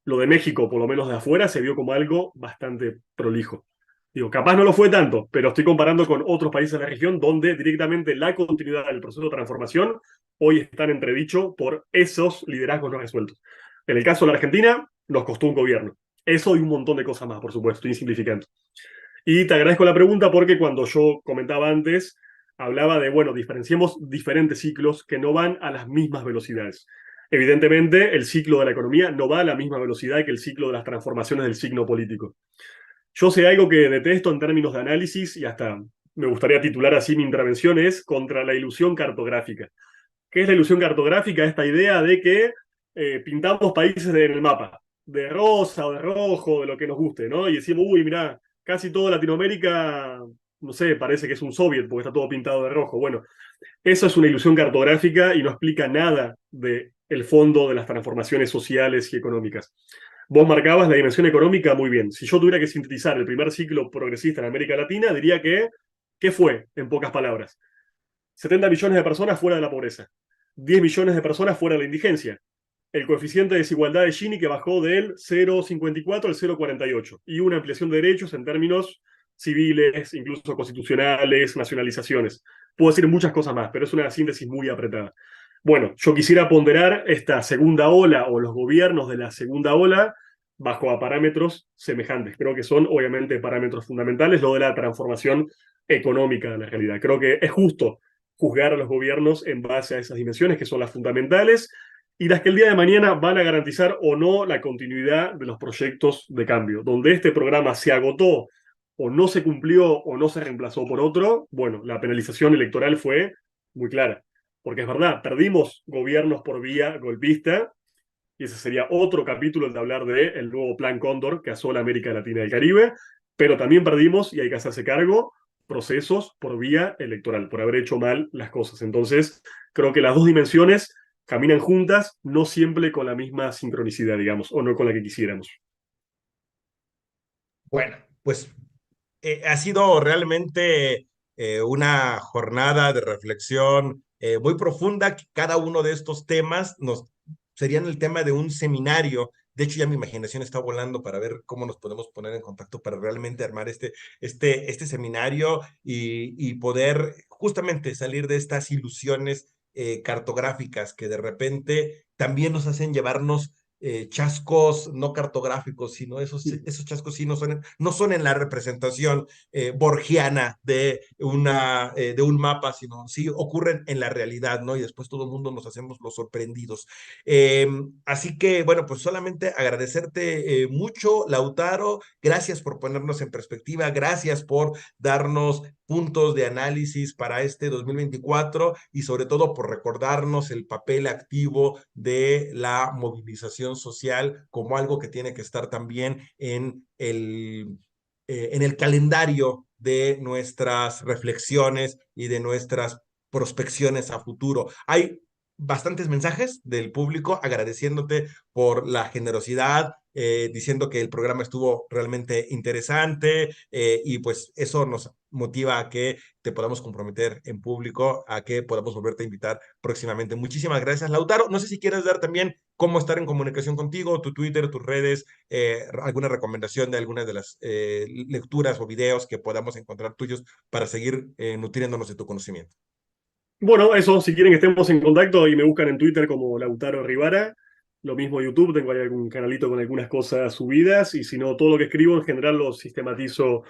lo de México, por lo menos de afuera, se vio como algo bastante prolijo. Digo, capaz no lo fue tanto, pero estoy comparando con otros países de la región donde directamente la continuidad del proceso de transformación hoy está en entredicho por esos liderazgos no resueltos. En el caso de la Argentina, nos costó un gobierno. Eso y un montón de cosas más, por supuesto, estoy simplificando. Y te agradezco la pregunta porque cuando yo comentaba antes, hablaba de, bueno, diferenciemos diferentes ciclos que no van a las mismas velocidades. Evidentemente, el ciclo de la economía no va a la misma velocidad que el ciclo de las transformaciones del signo político. Yo sé algo que detesto en términos de análisis y hasta me gustaría titular así mi intervención es contra la ilusión cartográfica. ¿Qué es la ilusión cartográfica? Esta idea de que pintamos países en el mapa, de rosa o de rojo, de lo que nos guste, ¿no? Y decimos, uy, mirá, casi toda Latinoamérica, no sé, parece que es un soviet porque está todo pintado de rojo. Bueno, eso es una ilusión cartográfica y no explica nada del fondo de las transformaciones sociales y económicas. Vos marcabas la dimensión económica muy bien. Si yo tuviera que sintetizar el primer ciclo progresista en América Latina, diría que, ¿qué fue, en pocas palabras? 70 millones de personas fuera de la pobreza, 10 millones de personas fuera de la indigencia, el coeficiente de desigualdad de Gini que bajó del 0,54 al 0,48 y una ampliación de derechos en términos civiles, incluso constitucionales, nacionalizaciones. Puedo decir muchas cosas más, pero es una síntesis muy apretada. Bueno, yo quisiera ponderar esta segunda ola o los gobiernos de la segunda ola bajo a parámetros semejantes. Creo que son obviamente parámetros fundamentales, lo de la transformación económica de la realidad. Creo que es justo juzgar a los gobiernos en base a esas dimensiones que son las fundamentales y las que el día de mañana van a garantizar o no la continuidad de los proyectos de cambio. Donde este programa se agotó o no se cumplió o no se reemplazó por otro, bueno, la penalización electoral fue muy clara. Porque es verdad, perdimos gobiernos por vía golpista y ese sería otro capítulo de hablar del nuevo Plan Cóndor que asola América Latina y el Caribe, pero también perdimos, y hay que hacerse cargo, procesos por vía electoral, por haber hecho mal las cosas. Entonces, creo que las dos dimensiones caminan juntas, no siempre con la misma sincronicidad, digamos, o no con la que quisiéramos. Bueno, pues ha sido realmente una jornada de reflexión muy profunda. Cada uno de estos temas serían el tema de un seminario. De hecho, ya mi imaginación está volando para ver cómo nos podemos poner en contacto para realmente armar este seminario y poder justamente salir de estas ilusiones cartográficas que de repente también nos hacen llevarnos chascos no cartográficos, sino esos chascos sí no son en la representación borgiana de un mapa, sino sí ocurren en la realidad, ¿no? Y después todo el mundo nos hacemos los sorprendidos. Así que, bueno, pues solamente agradecerte mucho, Lautaro. Gracias por ponernos en perspectiva, gracias por darnos puntos de análisis para este 2024 y sobre todo por recordarnos el papel activo de la movilización social como algo que tiene que estar también en el calendario de nuestras reflexiones y de nuestras prospecciones a futuro. Hay bastantes mensajes del público agradeciéndote por la generosidad, diciendo que el programa estuvo realmente interesante, y pues eso nos motiva a que te podamos comprometer en público, a que podamos volverte a invitar próximamente. Muchísimas gracias, Lautaro. No sé si quieres dar también cómo estar en comunicación contigo, tu Twitter, tus redes, alguna recomendación de algunas de las lecturas o videos que podamos encontrar tuyos para seguir nutriéndonos de tu conocimiento. Bueno, eso, si quieren que estemos en contacto y me buscan en Twitter como Lautaro Rivara. Lo mismo YouTube, tengo ahí algún canalito con algunas cosas subidas y si no, todo lo que escribo en general lo sistematizo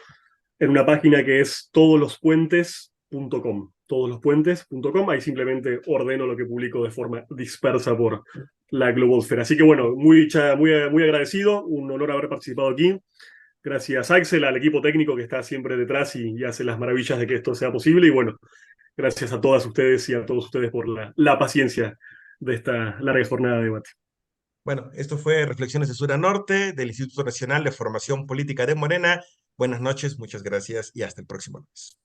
en una página que es todoslospuentes.com. Todoslospuentes.com, ahí simplemente ordeno lo que publico de forma dispersa por la globosfera. Así que bueno, muy agradecido, un honor haber participado aquí. Gracias Axel, al equipo técnico que está siempre detrás y hace las maravillas de que esto sea posible. Y bueno, gracias a todas ustedes y a todos ustedes por la paciencia de esta larga jornada de debate. Bueno, esto fue Reflexiones de Sur a Norte del Instituto Nacional de Formación Política de Morena. Buenas noches, muchas gracias y hasta el próximo lunes.